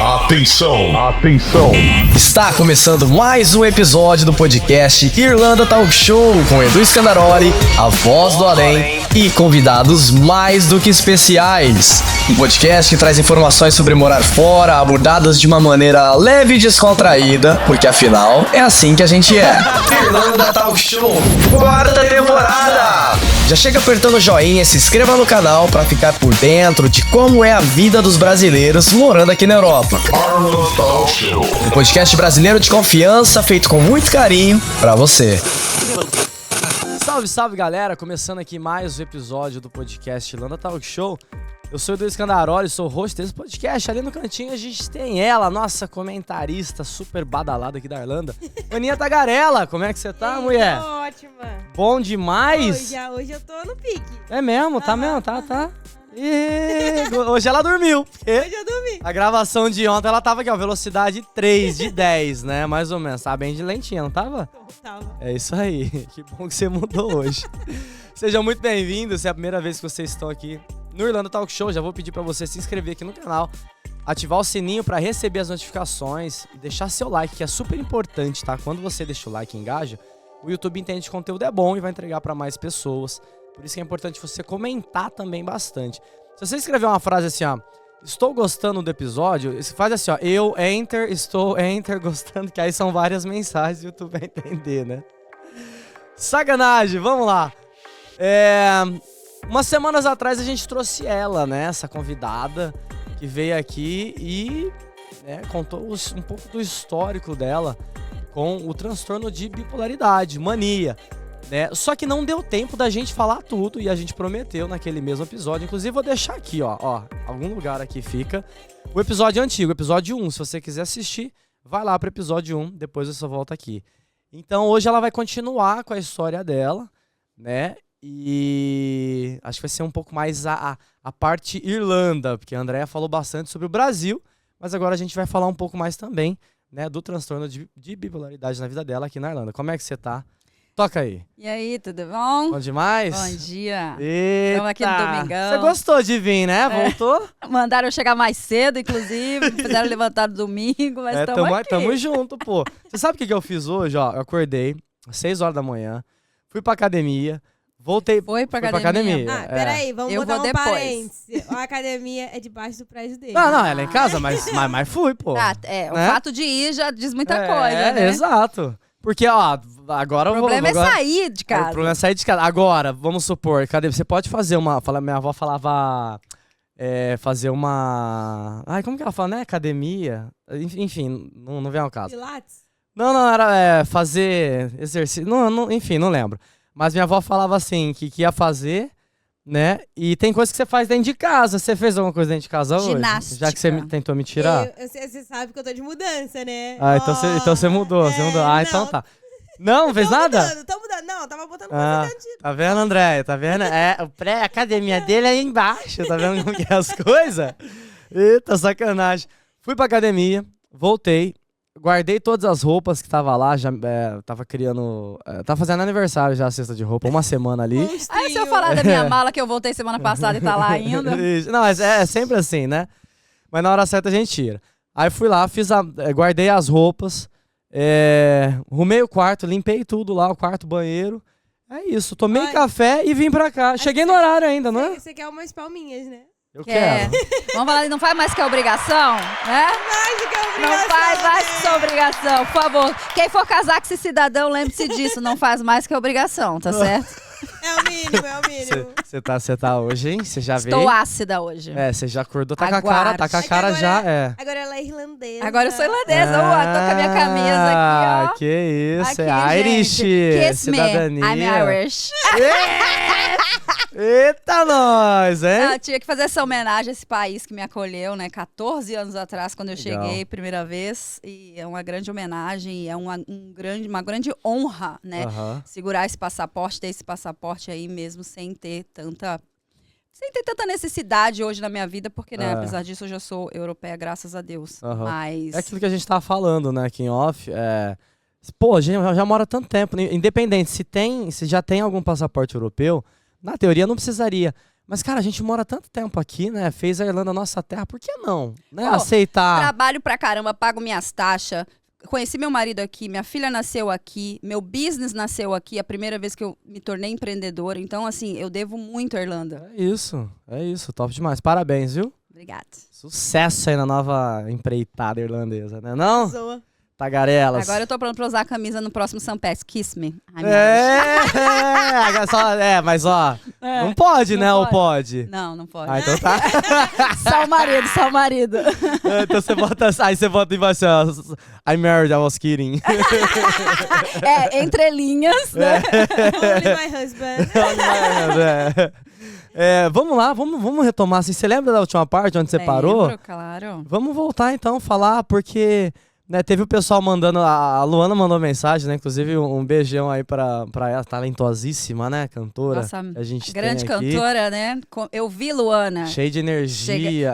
Atenção, atenção. Está começando mais um episódio do podcast Irlanda Talk Show com Edu Scandaroli, a voz do além e convidados mais do que especiais. Um podcast que traz informações sobre morar fora, abordadas de uma maneira leve e descontraída, porque afinal é assim que a gente é. Irlanda Talk Show, quarta temporada! Já chega apertando o joinha, se inscreva no canal para ficar por dentro de como é a vida dos brasileiros morando aqui na Europa. Irlanda Talk Show. Um podcast brasileiro de confiança, feito com muito carinho pra você. Salve, salve galera, começando aqui mais um episódio do podcast Irlanda Talk Show. Eu sou o Edu Scandaroli, sou o host desse podcast. Ali no cantinho a gente tem ela, nossa comentarista super badalada aqui da Irlanda, Aninha Tagarela. Como é que você tá, mulher? Tô ótima. Bom demais? Hoje eu tô no pique. É mesmo, tá mesmo, tá. Hoje ela dormiu. Hoje eu dormi. A gravação de ontem ela tava aqui, ó, velocidade 3 de 10, né? Mais ou menos. Tava bem de lentinha, não tava? Tava. É isso aí. Que bom que você mudou hoje. Sejam muito bem-vindos. Se é a primeira vez que vocês estão aqui no Irlanda Talk Show, já vou pedir pra você se inscrever aqui no canal, ativar o sininho pra receber as notificações e deixar seu like, que é super importante, tá? Quando você deixa o like e engaja, o YouTube entende que o conteúdo é bom e vai entregar pra mais pessoas. Por isso que é importante você comentar também bastante. Se você escrever uma frase assim, ó, estou gostando do episódio, faz assim, ó, estou gostando, que aí são várias mensagens e o YouTube vai entender, né? Sacanagem, vamos lá. Umas semanas atrás a gente trouxe ela, né, essa convidada que veio aqui e contou um pouco do histórico dela com o transtorno de bipolaridade, mania. Só que não deu tempo da gente falar tudo e a gente prometeu naquele mesmo episódio. Inclusive vou deixar aqui, ó, algum lugar aqui fica o episódio antigo, episódio 1. Se você quiser assistir, vai lá pro episódio 1, depois você volta aqui. Então hoje ela vai continuar com a história dela, né? E acho que vai ser um pouco mais a parte Irlanda, porque a Andrea falou bastante sobre o Brasil, mas agora a gente vai falar um pouco mais também, né, do transtorno de bipolaridade na vida dela aqui na Irlanda. Como é que você tá? Toca aí. E aí, tudo bom? Bom demais? Bom dia. Eita. Estamos aqui no domingão. Você gostou de vir, né? Voltou? Mandaram eu chegar mais cedo, inclusive. Fizeram levantar no domingo, mas estamos aqui. Tamo junto, pô. Você sabe o que eu fiz hoje? Ó, eu acordei às 6 horas da manhã, fui pra academia, voltei. Foi pra academia? Ah, peraí, vamos Eu botar vou um depois. parênteses. A academia é debaixo do prédio dele. Não, ela é em casa, mas fui, pô. O Né? fato de ir já diz muita coisa, né? Exato. Porque, ó, agora O problema agora, é sair de casa. O problema é sair de casa. Agora, vamos supor, cadê? Você pode fazer minha avó falava fazer uma... Ai, como que ela fala, né? Academia. Enfim, não vem ao caso. Pilates? Não, era fazer exercício. Enfim, não lembro. Mas minha avó falava assim, que ia fazer, né? E tem coisa que você faz dentro de casa. Você fez alguma coisa dentro de casa hoje? Ginástica. Já que você tentou me tirar? Você sabe que eu tô de mudança, né? Ah, então você mudou, você mudou. Ah, então tá. Não fez nada? Tô mudando. Não, tava botando coisa dentro de... Tá vendo, André? Tá vendo? O pré-academia dele é aí embaixo. Tá vendo como que é as coisas? Eita, sacanagem. Fui pra academia, voltei, guardei todas as roupas que tava lá, já tava criando... tava fazendo aniversário já, a cesta de roupa, uma semana ali. Aí se eu falar da minha mala que eu voltei semana passada e tá lá ainda. Isso. Não, mas é sempre assim, né? Mas na hora certa a gente tira. Aí fui lá, guardei as roupas, arrumei o quarto, limpei tudo lá, o quarto, banheiro. É isso, tomei café e vim pra cá. Cheguei no horário ainda, não é? Você quer umas palminhas, né? Eu quero. Vamos falar, não faz mais que obrigação, né? Não faz mais que sua obrigação, por favor. Quem for casar com esse cidadão, lembre-se disso. Não faz mais que obrigação, tá certo? É o mínimo. Você tá hoje, hein? Você já veio? Estou ácida hoje. Você já acordou, tá com a cara agora, já, Agora ela é irlandesa. Agora eu sou irlandesa, tô com a minha camisa aqui, ó. Que isso, aqui, Irish, Kiss cidadania. me, I'm Irish. Eita nós, hein? Eu tinha que fazer essa homenagem a esse país que me acolheu, né? 14 anos atrás, quando eu cheguei primeira vez. E é uma grande homenagem, é uma grande honra, né? Segurar esse passaporte, ter esse passaporte aí mesmo sem ter tanta necessidade hoje na minha vida, porque, né, apesar disso, eu já sou europeia, graças a Deus. Mas... É aquilo que a gente tava falando, né, aqui em off. Pô, a gente já mora tanto tempo, independente, se já tem algum passaporte europeu, na teoria não precisaria. Mas, cara, a gente mora tanto tempo aqui, né? Fez a Irlanda nossa terra, por que não? Né? Pô, Aceitar. Trabalho pra caramba, pago minhas taxas. Conheci meu marido aqui, minha filha nasceu aqui, meu business nasceu aqui, a primeira vez que eu me tornei empreendedora. Então, assim, eu devo muito à Irlanda. É isso. Top demais. Parabéns, viu? Obrigada. Sucesso aí na nova empreitada irlandesa, né? Não? Zoa. Tagarelas. Agora eu tô pronto pra usar a camisa no próximo Sampés. Kiss me. Mas ó, não pode, né? Ou pode? Não pode. Ah, então tá. Só o marido. Então você bota, aí você bota embaixo, ó, I married, I was kidding. Entre linhas, né? Only my husband. Vamos lá, vamos retomar. Assim, você lembra da última parte onde você parou? Lembro, claro. Vamos voltar então, falar, porque... Né, teve o pessoal mandando, a Luana mandou mensagem, né? Inclusive um beijão aí pra ela, talentosíssima, né? Cantora. Nossa, a gente grande tem aqui. Cantora, né? Eu vi Luana. Cheia de energia.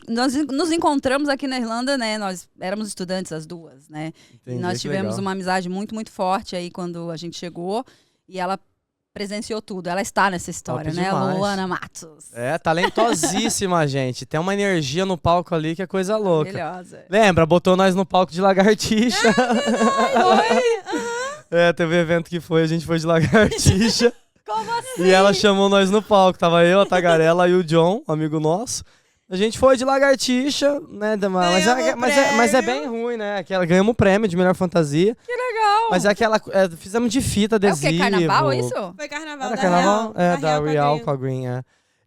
Nós nos encontramos aqui na Irlanda, né? Nós éramos estudantes as duas, né? Entendi, e nós tivemos legal. uma amizade muito, muito forte aí quando a gente chegou. E ela presenciou tudo. Ela está nessa história, Top né? demais. Luana Matos. Talentosíssima, gente. Tem uma energia no palco ali que é coisa louca. Maravilhosa. Lembra? Botou nós no palco de lagartixa. Teve um evento que a gente foi de lagartixa. Como assim? E ela chamou nós no palco. Tava eu, a Tagarela e o John, amigo nosso. A gente foi de lagartixa, né? Mas é bem ruim, né? Ganhamos o prêmio de melhor fantasia. Que legal. Mas é aquela. Fizemos de fita, adesivo. É o quê? Carnaval, isso? Foi carnaval Era da carnaval? Real. Da Real com a Green,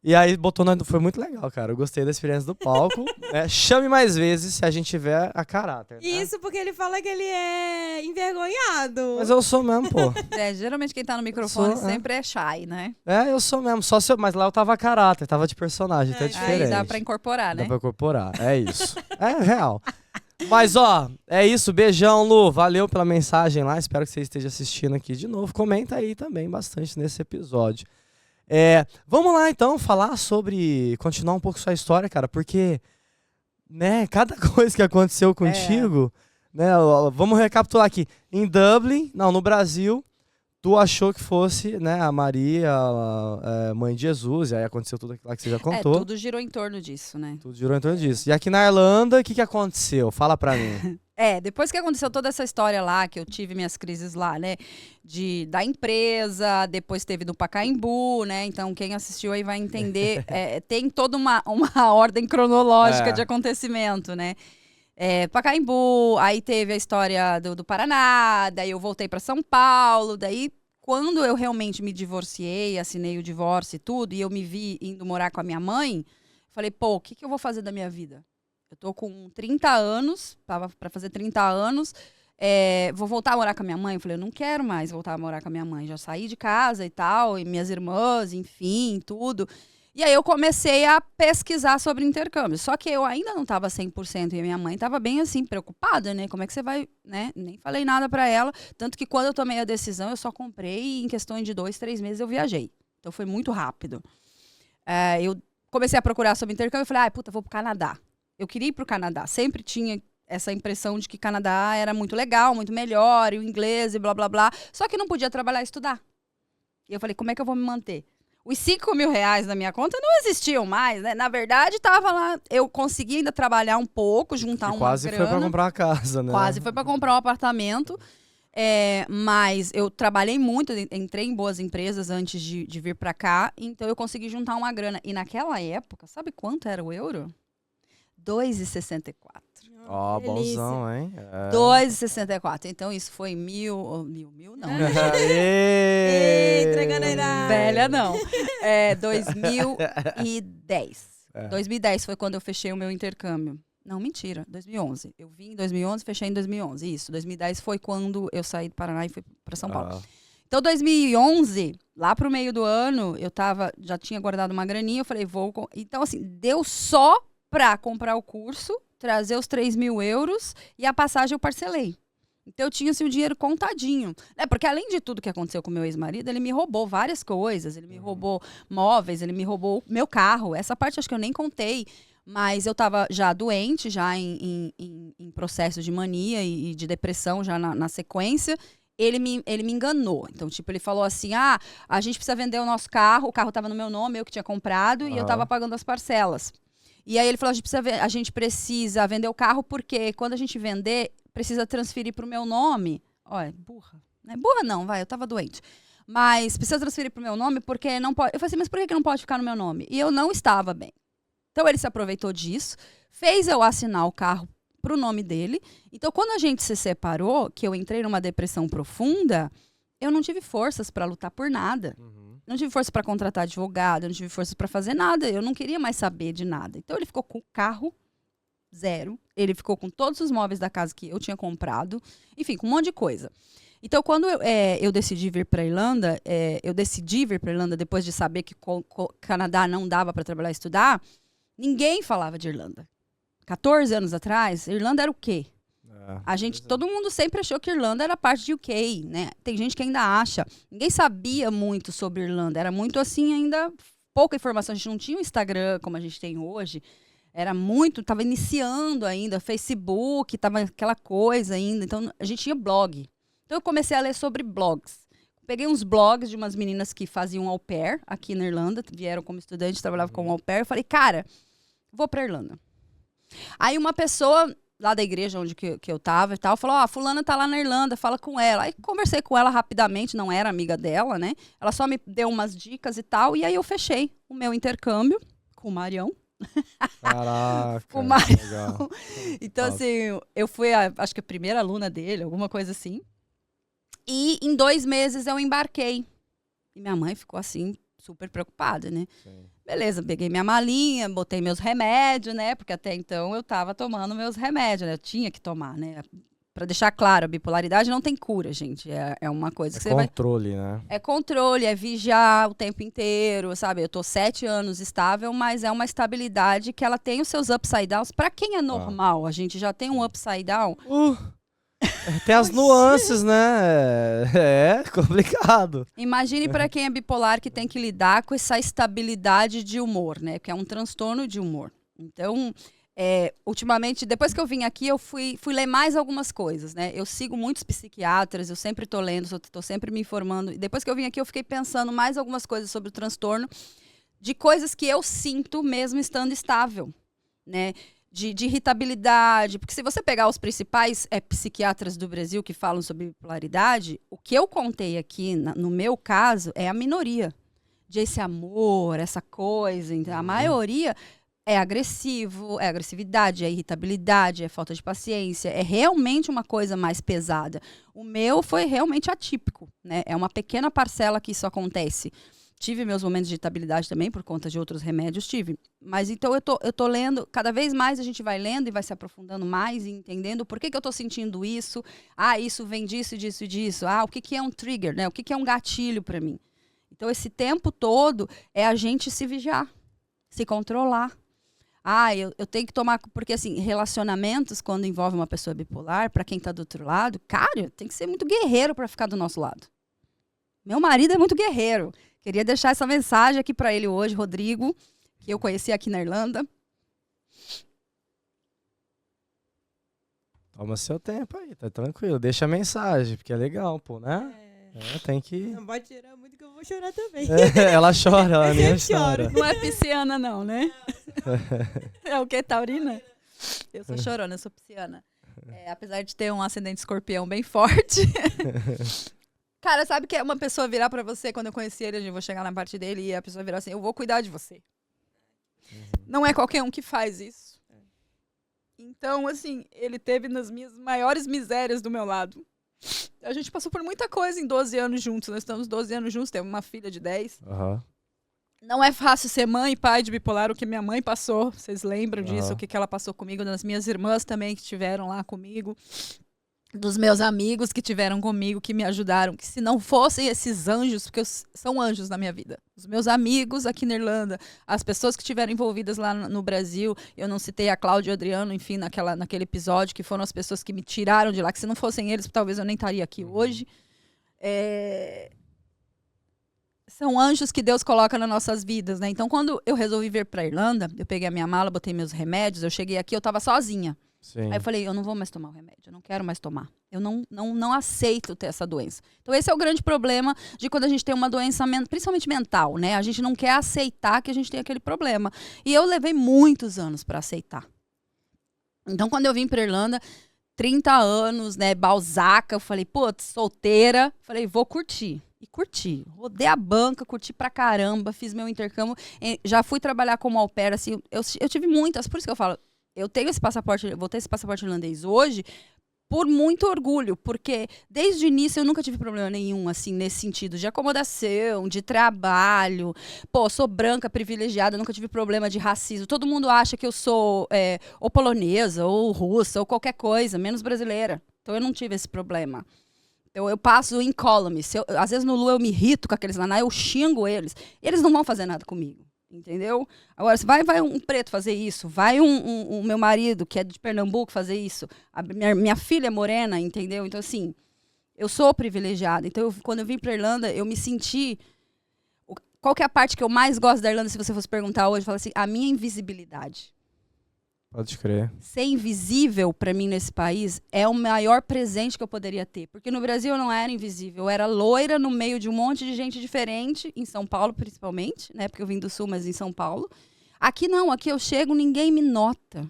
E aí botou nós. Foi muito legal, cara. Eu gostei da experiência do palco. Chame mais vezes se a gente tiver a caráter. Né? Isso porque ele fala que ele é envergonhado. Mas eu sou mesmo, pô. Geralmente quem tá no microfone sempre é shy, né? Eu sou mesmo. Mas lá eu tava a caráter, tava de personagem, então é diferente. Aí dá pra incorporar, né? Dá pra incorporar, é isso. É real. Mas, ó, é isso. Beijão, Lu. Valeu pela mensagem lá. Espero que você esteja assistindo aqui de novo. Comenta aí também bastante nesse episódio. Vamos lá, então, continuar um pouco sua história, cara, porque, né, cada coisa que aconteceu contigo, né, vamos recapitular aqui. Em Dublin, no Brasil, tu achou que fosse, né, a Maria, mãe de Jesus, e aí aconteceu tudo aquilo lá que você já contou. Tudo girou em torno disso, né? Tudo girou em torno disso. E aqui na Irlanda, o que aconteceu? Fala pra mim. Depois que aconteceu toda essa história lá, que eu tive minhas crises lá, né, da empresa, depois teve do Pacaembu, né, então quem assistiu aí vai entender, tem toda uma ordem cronológica de acontecimento, né. Pacaembu, aí teve a história do Paraná, daí eu voltei para São Paulo, daí quando eu realmente me divorciei, assinei o divórcio e tudo, e eu me vi indo morar com a minha mãe, falei, pô, o que eu vou fazer da minha vida? Eu tô com 30 anos, tava para fazer 30 anos, vou voltar a morar com a minha mãe? Eu falei, eu não quero mais voltar a morar com a minha mãe, já saí de casa e tal, e minhas irmãs, enfim, tudo. E aí eu comecei a pesquisar sobre intercâmbio. Só que eu ainda não estava 100% e a minha mãe estava bem assim, preocupada, né? Como é que você vai, né? Nem falei nada para ela. Tanto que quando eu tomei a decisão, eu só comprei e em questões de 2, 3 meses eu viajei. Então foi muito rápido. Eu comecei a procurar sobre intercâmbio e falei, vou pro Canadá. Eu queria ir pro Canadá. Sempre tinha essa impressão de que Canadá era muito legal, muito melhor, e o inglês e blá, blá, blá. Só que não podia trabalhar e estudar. E eu falei, como é que eu vou me manter? Os 5 mil reais na minha conta não existiam mais, né? Na verdade, tava lá, eu consegui ainda trabalhar um pouco, juntar uma quase grana. Foi pra comprar uma casa, né? Quase foi pra comprar um apartamento. Mas eu trabalhei muito, entrei em boas empresas antes de vir pra cá, então eu consegui juntar uma grana. E naquela época, sabe quanto era o euro? 2,64. Ó, bonzão, hein? 2,64. Então isso foi mil não. Entregando a idade. Velha não. 2010. 2010 foi quando eu fechei o meu intercâmbio. Não, mentira, 2011. Eu vim em 2011, fechei em 2011. Isso, 2010 foi quando eu saí do Paraná e fui para São Paulo. Então, 2011, lá pro meio do ano, já tinha guardado uma graninha, eu falei, Então, assim, deu só pra comprar o curso, trazer os 3 mil euros e a passagem eu parcelei. Então eu tinha assim, o dinheiro contadinho. Porque além de tudo que aconteceu com meu ex-marido, ele me roubou várias coisas. Ele me roubou móveis, ele me roubou meu carro. Essa parte acho que eu nem contei. Mas eu estava já doente, já em processo de mania e de depressão já na sequência. ele me enganou. Então, tipo, ele falou assim, a gente precisa vender o nosso carro. O carro tava no meu nome, eu que tinha comprado, e eu tava pagando as parcelas. E aí ele falou, a gente precisa vender o carro porque quando a gente vender, precisa transferir pro meu nome. Olha, burra. Não é burra não, vai, eu tava doente. Mas precisa transferir pro meu nome porque não pode... Eu falei assim, mas por que não pode ficar no meu nome? E eu não estava bem. Então ele se aproveitou disso, fez eu assinar o carro pro nome dele. Então quando a gente se separou, que eu entrei numa depressão profunda, eu não tive forças para lutar por nada. Não tive força para contratar advogado, não tive força para fazer nada. Eu não queria mais saber de nada. Então ele ficou com o carro zero. Ele ficou com todos os móveis da casa que eu tinha comprado. Enfim, com um monte de coisa. Então quando eu decidi vir para Irlanda, depois de saber que Canadá não dava para trabalhar e estudar, ninguém falava de Irlanda. 14 anos atrás, Irlanda era o quê? Todo mundo sempre achou que Irlanda era parte de UK, né? Tem gente que ainda acha. Ninguém sabia muito sobre Irlanda. Era muito assim, ainda pouca informação. A gente não tinha o Instagram como a gente tem hoje. Tava iniciando ainda, Facebook, tava aquela coisa ainda. Então, a gente tinha blog. Então, eu comecei a ler sobre blogs. Peguei uns blogs de umas meninas que faziam au pair aqui na Irlanda. Vieram como estudante, trabalhavam como au pair. Eu falei, cara, vou pra Irlanda. Aí uma pessoa lá da igreja onde que eu tava e tal, falou, fulana tá lá na Irlanda, fala com ela. Aí conversei com ela rapidamente, não era amiga dela, né? Ela só me deu umas dicas e tal, e aí eu fechei o meu intercâmbio com o Marião. Caraca, com o Marião. Legal. Então, assim, eu fui, acho que a primeira aluna dele, alguma coisa assim. E em 2 meses eu embarquei. E minha mãe ficou assim, super preocupada, né? Sim. Beleza, peguei minha malinha, botei meus remédios, né? Porque até então eu tava tomando meus remédios, né? Eu tinha que tomar, né? Pra deixar claro, a bipolaridade não tem cura, gente. É uma coisa que você vai... É controle, né? É controle, é vigiar o tempo inteiro, sabe? Eu tô 7 anos estável, mas é uma estabilidade que ela tem os seus upside downs. Pra quem é normal, a gente já tem um upside down... Tem as nuances, né? É complicado. Imagine para quem é bipolar que tem que lidar com essa estabilidade de humor, né? Que é um transtorno de humor. Então, ultimamente, depois que eu vim aqui, eu fui ler mais algumas coisas, né? Eu sigo muitos psiquiatras, eu sempre tô lendo, tô sempre me informando. E depois que eu vim aqui, eu fiquei pensando mais algumas coisas sobre o transtorno, de coisas que eu sinto mesmo estando estável, né? De irritabilidade, porque se você pegar os principais psiquiatras do Brasil que falam sobre bipolaridade, o que eu contei aqui, no meu caso, é a minoria. De esse amor, essa coisa. Então, a maioria é agressivo, é agressividade, é irritabilidade, é falta de paciência. É realmente uma coisa mais pesada. O meu foi realmente atípico, né? É uma pequena parcela que isso acontece. Tive meus momentos de irritabilidade também, por conta de outros remédios, tive. Mas então eu tô lendo, cada vez mais a gente vai lendo e vai se aprofundando mais e entendendo por que eu tô sentindo isso. Isso vem disso, disso e disso. O que é um trigger, né? O que é um gatilho para mim? Então esse tempo todo é a gente se vigiar, se controlar. Eu tenho que tomar... Porque, assim, relacionamentos, quando envolve uma pessoa bipolar, para quem tá do outro lado, cara, tem que ser muito guerreiro para ficar do nosso lado. Meu marido é muito guerreiro. Queria deixar essa mensagem aqui para ele hoje, Rodrigo, que eu conheci aqui na Irlanda. Toma seu tempo aí, tá tranquilo. Deixa a mensagem, porque é legal, pô, né? Tem que... Não pode tirar muito que eu vou chorar também. Ela chora, ela nem chora. Não é pisciana não, né? É o quê? Taurina? Eu sou chorona, eu sou pisciana. Apesar de ter um ascendente escorpião bem forte... Cara, sabe que é uma pessoa virar pra você, quando eu conheci ele, eu vou chegar na parte dele, e a pessoa virar assim, eu vou cuidar de você. Não é qualquer um que faz isso. Então, assim, ele teve nas minhas maiores misérias do meu lado. A gente passou por muita coisa em 12 anos juntos, nós estamos 12 anos juntos, temos uma filha de 10. Não é fácil ser mãe e pai de bipolar, o que minha mãe passou, vocês lembram disso, o que ela passou comigo, das minhas irmãs também que estiveram lá comigo. Dos meus amigos que tiveram comigo, que me ajudaram, que se não fossem esses anjos, porque são anjos na minha vida, os meus amigos aqui na Irlanda, as pessoas que estiveram envolvidas lá no Brasil, eu não citei a Cláudia e o Adriano, enfim, naquele episódio, que foram as pessoas que me tiraram de lá, que se não fossem eles, talvez eu nem estaria aqui hoje. São anjos que Deus coloca nas nossas vidas, né? Então, quando eu resolvi vir para a Irlanda, eu peguei a minha mala, botei meus remédios, eu cheguei aqui, eu estava sozinha. Sim. Aí eu falei, eu não vou mais tomar o remédio, eu não quero mais tomar. Eu não aceito ter essa doença. Então esse é o grande problema de quando a gente tem uma doença, principalmente mental, né? A gente não quer aceitar que a gente tem aquele problema. E eu levei muitos anos para aceitar. Então quando eu vim para Irlanda, 30 anos, né, balzaca, eu falei, putz, solteira, falei, vou curtir. E curti. Rodei a banca, curti pra caramba, fiz meu intercâmbio, já fui trabalhar como au pair, assim, eu tive muitas, por isso que eu falo, eu tenho esse passaporte, vou ter esse passaporte irlandês hoje, por muito orgulho, porque desde o início eu nunca tive problema nenhum, assim, nesse sentido de acomodação, de trabalho. Pô, sou branca, privilegiada, nunca tive problema de racismo. Todo mundo acha que eu sou ou polonesa, ou russa, ou qualquer coisa, menos brasileira. Então eu não tive esse problema. Eu passo incólume. Às vezes no Lu eu me irrito com aqueles lá, eu xingo eles. Eles não vão fazer nada comigo. Entendeu? Agora, se vai um preto fazer isso, vai o meu marido, que é de Pernambuco, fazer isso, minha filha é morena, entendeu? Então, assim, eu sou privilegiada. Então, quando eu vim pra Irlanda, eu me senti... Qual que é a parte que eu mais gosto da Irlanda, se você fosse perguntar hoje? Fala assim, a minha invisibilidade. Pode crer. Ser invisível para mim nesse país é o maior presente que eu poderia ter. Porque no Brasil eu não era invisível. Eu era loira no meio de um monte de gente diferente, em São Paulo principalmente, né? Porque eu vim do Sul, mas em São Paulo. Aqui não, aqui eu chego, ninguém me nota.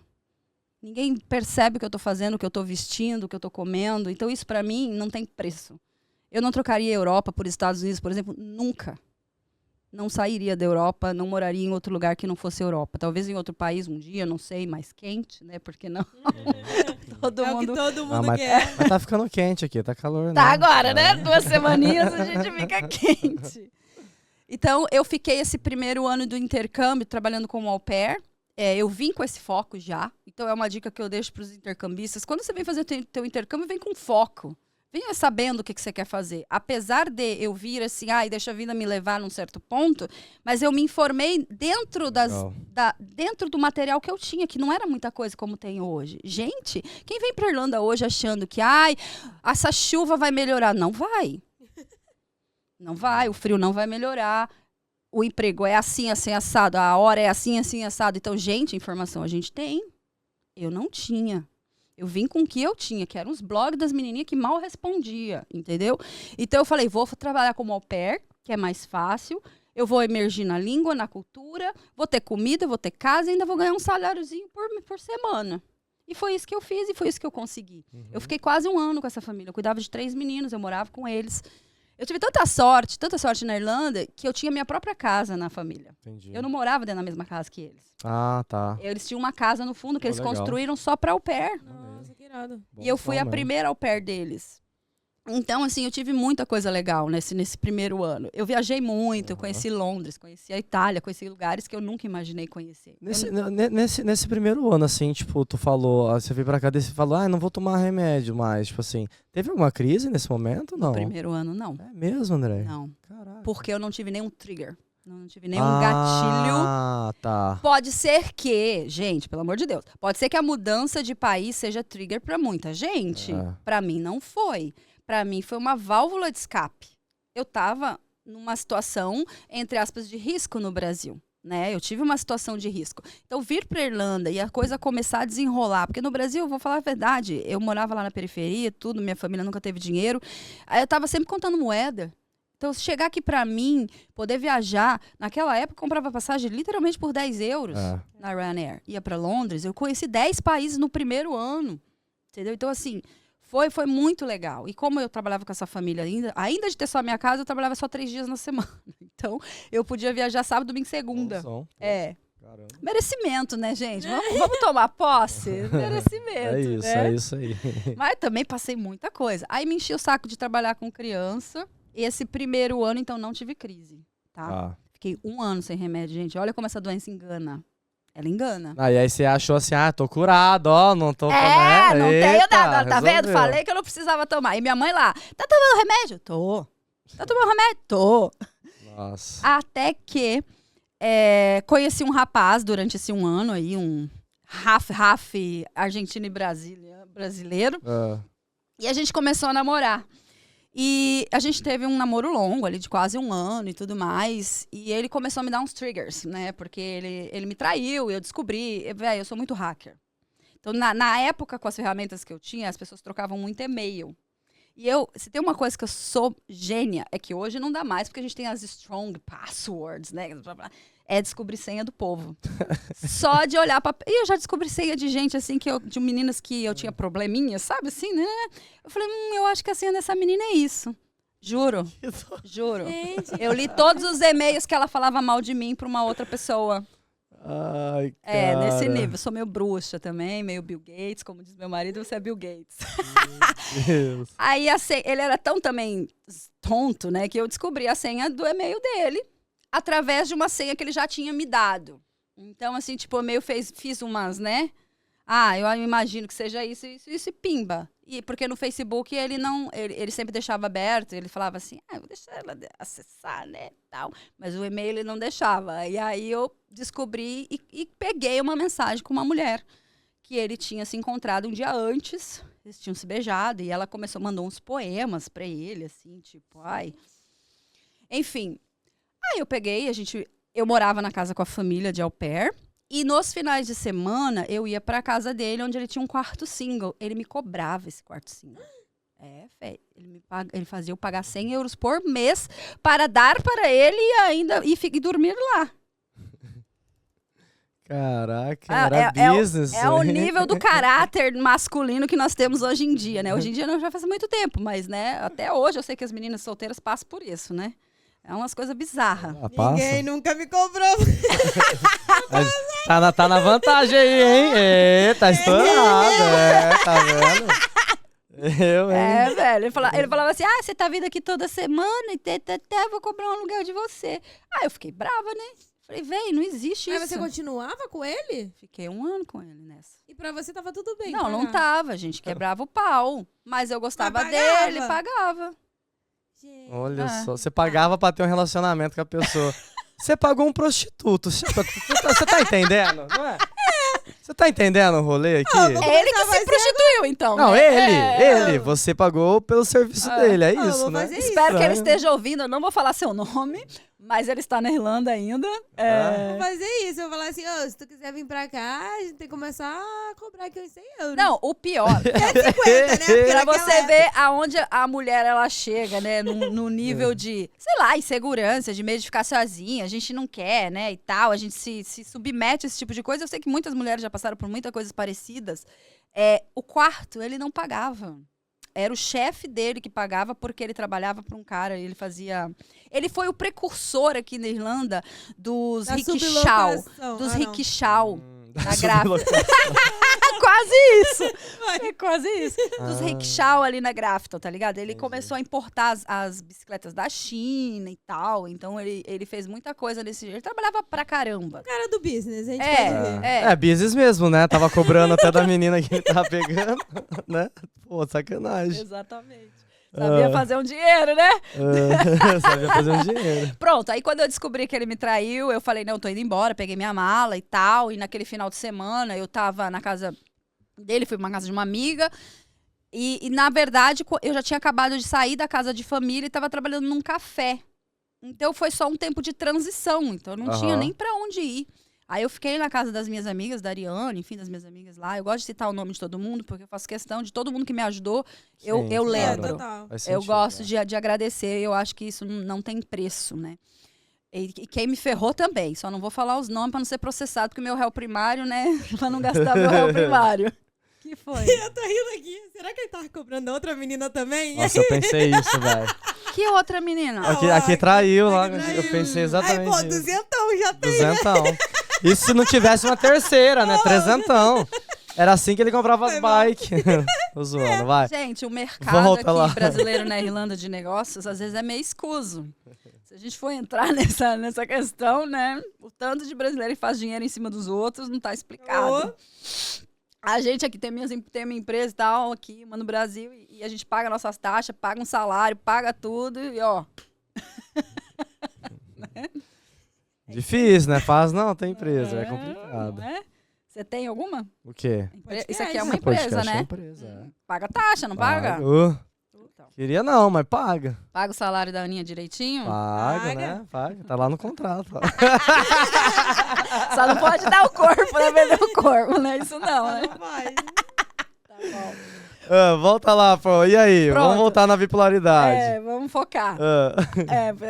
Ninguém percebe o que eu tô fazendo, o que eu tô vestindo, o que eu tô comendo. Então isso para mim não tem preço. Eu não trocaria a Europa por Estados Unidos, por exemplo, nunca. Não sairia da Europa, não moraria em outro lugar que não fosse Europa. Talvez em outro país um dia, não sei, mais quente, né? Porque não? Todo mundo... É o que todo mundo quer. Mas tá ficando quente aqui, tá calor, né? Tá agora, né? 2 semaninhas a gente fica quente. Então, eu fiquei esse primeiro ano do intercâmbio trabalhando como au pair. Eu vim com esse foco já. Então, é uma dica que eu deixo para os intercambistas. Quando você vem fazer teu intercâmbio, vem com foco. Venha sabendo o que você quer fazer. Apesar de eu vir assim, deixa a vida me levar num certo ponto, mas eu me informei dentro dentro do material que eu tinha, que não era muita coisa como tem hoje. Gente, quem vem pra Irlanda hoje achando que essa chuva vai melhorar? Não vai. Não vai, o frio não vai melhorar. O emprego é assim, assim, assado. A hora é assim, assim, assado. Então, gente, informação a gente tem. Eu não tinha. Eu vim com o que eu tinha, que eram os blogs das menininhas que mal respondia, entendeu? Então eu falei, vou trabalhar como au pair, que é mais fácil, eu vou emergir na língua, na cultura, vou ter comida, vou ter casa e ainda vou ganhar um saláriozinho por semana. E foi isso que eu fiz e foi isso que eu consegui. Uhum. Eu fiquei quase 1 ano com essa família, eu cuidava de 3 meninos, eu morava com eles. Eu tive tanta sorte na Irlanda, que eu tinha minha própria casa na família. Entendi. Eu não morava dentro da mesma casa que eles. Ah, tá. Eles tinham uma casa no fundo que eles legal. Construíram só para au pair. Nossa, que irado. E eu fui a primeira au pair deles. Então, assim, eu tive muita coisa legal nesse primeiro ano. Eu viajei muito, eu conheci Londres, conheci a Itália, conheci lugares que eu nunca imaginei conhecer. Nesse primeiro ano, assim, tipo, tu falou, você veio pra cá e falou, não vou tomar remédio mais, tipo assim, teve alguma crise nesse momento, não? No primeiro ano, não. É mesmo, André? Não. Caraca. Porque eu não tive nenhum trigger. Não tive nenhum gatilho. Ah, tá. Pode ser que, gente, pelo amor de Deus, pode ser que a mudança de país seja trigger pra muita gente. Pra mim não foi. Pra mim foi uma válvula de escape. Eu tava numa situação, entre aspas, de risco no Brasil. Né? Eu tive uma situação de risco. Então, vir pra Irlanda e a coisa começar a desenrolar. Porque no Brasil, vou falar a verdade, eu morava lá na periferia, tudo, minha família nunca teve dinheiro. Aí eu tava sempre contando moeda. Então, se chegar aqui pra mim, poder viajar, naquela época eu comprava passagem literalmente por 10 euros na Ryanair. Ia pra Londres, eu conheci 10 países no primeiro ano. Entendeu? Então, assim, foi muito legal. E como eu trabalhava com essa família ainda de ter só a minha casa, eu trabalhava só 3 dias na semana. Então, eu podia viajar sábado, domingo e segunda. Caramba. Merecimento, né, gente? Vamos tomar posse? Merecimento. É isso aí. Mas também passei muita coisa. Aí me enchi o saco de trabalhar com criança. Esse primeiro ano, então, não tive crise, tá? Fiquei 1 ano sem remédio, gente. Olha como essa doença engana. Ela engana. E aí você achou assim, tô curado, não tô... não tenho nada, tá vendo? Falei que eu não precisava tomar. E minha mãe lá, tá tomando remédio? Tô. Tá tomando remédio? Tô. Nossa. Até que conheci um rapaz durante esse 1 ano aí, um half argentino e brasileiro. E a gente começou a namorar. E a gente teve um namoro longo ali, de quase 1 ano e tudo mais. E ele começou a me dar uns triggers, né? Porque ele me traiu e eu descobri... Velho, eu sou muito hacker. Então, na época, com as ferramentas que eu tinha, as pessoas trocavam muito e-mail. E se tem uma coisa que eu sou gênia, é que hoje não dá mais, porque a gente tem as strong passwords, né? É descobrir senha do povo. Só de olhar pra... E eu já descobri senha de gente, assim, de meninas que eu tinha probleminha, sabe? Assim, né? Eu falei, eu acho que a senha dessa menina é isso. Juro. Juro. Gente. Eu li todos os e-mails que ela falava mal de mim pra uma outra pessoa. Ai, cara. Nesse nível. Sou meio bruxa também, meio Bill Gates. Como diz meu marido, você é Bill Gates. Deus. Aí ele era tão também tonto, né? Que eu descobri a senha do e-mail dele através de uma senha que ele já tinha me dado. Então, assim, tipo, o e-mail fiz umas, né? Eu imagino que seja isso e pimba. E porque no Facebook ele sempre deixava aberto, ele falava assim, eu vou deixar ela acessar, né, tal. Mas o e-mail ele não deixava. E aí eu descobri e peguei uma mensagem com uma mulher que ele tinha se encontrado um dia antes, eles tinham se beijado, e ela mandou uns poemas pra ele, assim, tipo, Enfim, aí eu peguei, eu morava na casa com a família de au pair, e nos finais de semana, eu ia pra casa dele, onde ele tinha um quarto single. Ele me cobrava esse quarto single. Ele fazia eu pagar 100 euros por mês para dar para ele e dormir lá. Caraca, era business. É o nível do caráter masculino que nós temos hoje em dia, né? Hoje em dia não já faz muito tempo, mas, né, até hoje eu sei que as meninas solteiras passam por isso, né? É umas coisas bizarras. Ninguém nunca me cobrou. Tá na vantagem aí, hein? Tá estourado, tá vendo? Velho. Ele falava assim, você tá vindo aqui toda semana e vou cobrar um aluguel de você. Eu fiquei brava, né? Falei, não existe isso. Mas você continuava com ele? Fiquei 1 ano com ele nessa. E pra você tava tudo bem? Não tava, a gente quebrava o pau. Mas eu gostava dele, pagava. Gente. Olha só, você pagava pra ter um relacionamento com a pessoa. Você pagou um prostituto. Você tá entendendo? Não é? Você tá entendendo o rolê aqui? Ele que se prostituiu, então. Não, né? ele. Você pagou pelo serviço dele, é isso, né? Espero que ele esteja ouvindo. Eu não vou falar seu nome, mas ele está na Irlanda ainda. Vou fazer isso. Eu vou falar assim, se tu quiser vir pra cá, a gente tem que começar a cobrar aqui uns 100 euros. Não, o pior. 150, né? Pra você ver aonde a mulher ela chega, né? No nível de, sei lá, insegurança, de medo de ficar sozinha. A gente não quer, né? E tal. A gente se submete a esse tipo de coisa. Eu sei que muitas mulheres já passaram por muitas coisas parecidas. O quarto, ele não pagava. Era o chefe dele que pagava porque ele trabalhava para um cara. Ele foi o precursor aqui na Irlanda dos rickshaw. Dos rickshaw. Na Grafton. Quase isso. É quase isso. Dos rickshaw ali na Grafton, tá ligado? Ele começou a importar as bicicletas da China e tal. Então ele fez muita coisa nesse jeito. Ele trabalhava pra caramba. O cara do business, a gente pode ver. Business mesmo, né? Tava cobrando até da menina que ele tava pegando, né? Pô, sacanagem. Exatamente. Sabia fazer um dinheiro, né? Sabia fazer um dinheiro. Pronto, aí quando eu descobri que ele me traiu, eu falei, não, eu tô indo embora, peguei minha mala e tal. E naquele final de semana, eu tava na casa dele, fui pra uma casa de uma amiga. E na verdade, eu já tinha acabado de sair da casa de família e tava trabalhando num café. Então foi só um tempo de transição, então eu não tinha nem pra onde ir. Aí eu fiquei na casa das minhas amigas, da Ariane, enfim, das minhas amigas lá. Eu gosto de citar o nome de todo mundo, porque eu faço questão de todo mundo que me ajudou, eu lembro. Eu gosto de agradecer, eu acho que isso não tem preço, né? E quem me ferrou também, só não vou falar os nomes pra não ser processado, porque o meu réu primário, né? Pra não gastar meu réu primário. Que foi? Eu tô rindo aqui. Será que ele tava cobrando a outra menina também? Nossa, eu pensei isso, velho. Que outra menina? Aqui traiu lá, eu pensei exatamente isso. Aí, pô, 200 já tem, 200. Isso se não tivesse uma terceira, né? 300. Era assim que ele comprava as bikes. Tô zoando, vai. Gente, o mercado aqui brasileiro na Irlanda de negócios, às vezes é meio escuso. Se a gente for entrar nessa questão, né? O tanto de brasileiro que faz dinheiro em cima dos outros não tá explicado. A gente aqui tem uma empresa e tal, aqui, no Brasil, e a gente paga nossas taxas, paga um salário, paga tudo, e ó. Difícil, né? Fácil não, tem empresa, é complicado. Você tem alguma? O quê? Isso aqui é uma empresa, né? É empresa, Paga taxa, não paga? Então. Queria não, mas paga. Paga o salário da Aninha direitinho? Paga, né? Paga. Tá lá no contrato. Ó. Só não pode dar o corpo, né? Vender o corpo, né? Isso não, né? Não pode. Tá bom. Volta lá, pô. E aí? Pronto. Vamos voltar na bipolaridade. Vamos focar.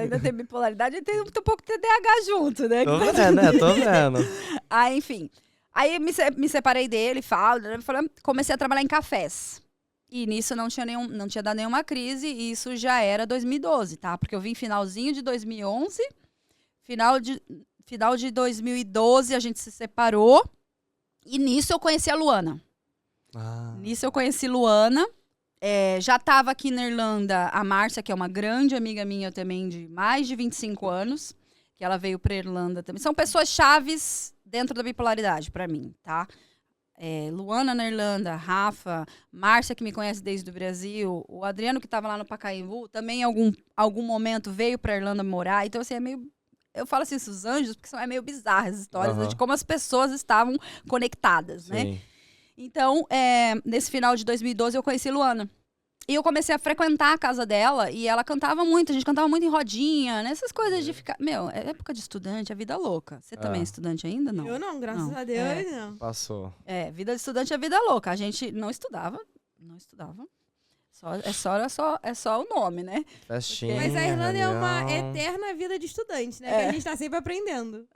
Ainda tem bipolaridade e tem um pouco de TDAH junto, né? Tô vendo, né? Tô vendo. Aí, enfim. Aí me separei dele, comecei a trabalhar em cafés. E nisso não tinha dado nenhuma crise, e isso já era 2012, tá? Porque eu vim finalzinho de 2011, final de 2012 a gente se separou, e nisso eu conheci a Luana. Nisso eu conheci Luana. Já estava aqui na Irlanda a Márcia, que é uma grande amiga minha também, de mais de 25 anos, que ela veio para Irlanda também. São pessoas chaves dentro da bipolaridade para mim, tá? Luana na Irlanda, Rafa, Márcia, que me conhece desde o Brasil, o Adriano, que estava lá no Pacaembu, também em algum momento veio para Irlanda morar. Então, assim, é meio... Eu falo assim, os anjos, porque é meio bizarras as histórias, né, de como as pessoas estavam conectadas, né? Sim. Então, nesse final de 2012, eu conheci Luana. E eu comecei a frequentar a casa dela, e ela cantava muito, a gente cantava muito em rodinha, nessas coisas de ficar... Meu, época de estudante, é vida louca. Você também é estudante ainda? Não. Eu não, graças a Deus, não. Passou. Vida de estudante é vida louca. A gente não estudava. É só o nome, né? Festinha, Mas a Irlanda é uma reunião. eterna vida de estudante, né? Que a gente tá sempre aprendendo.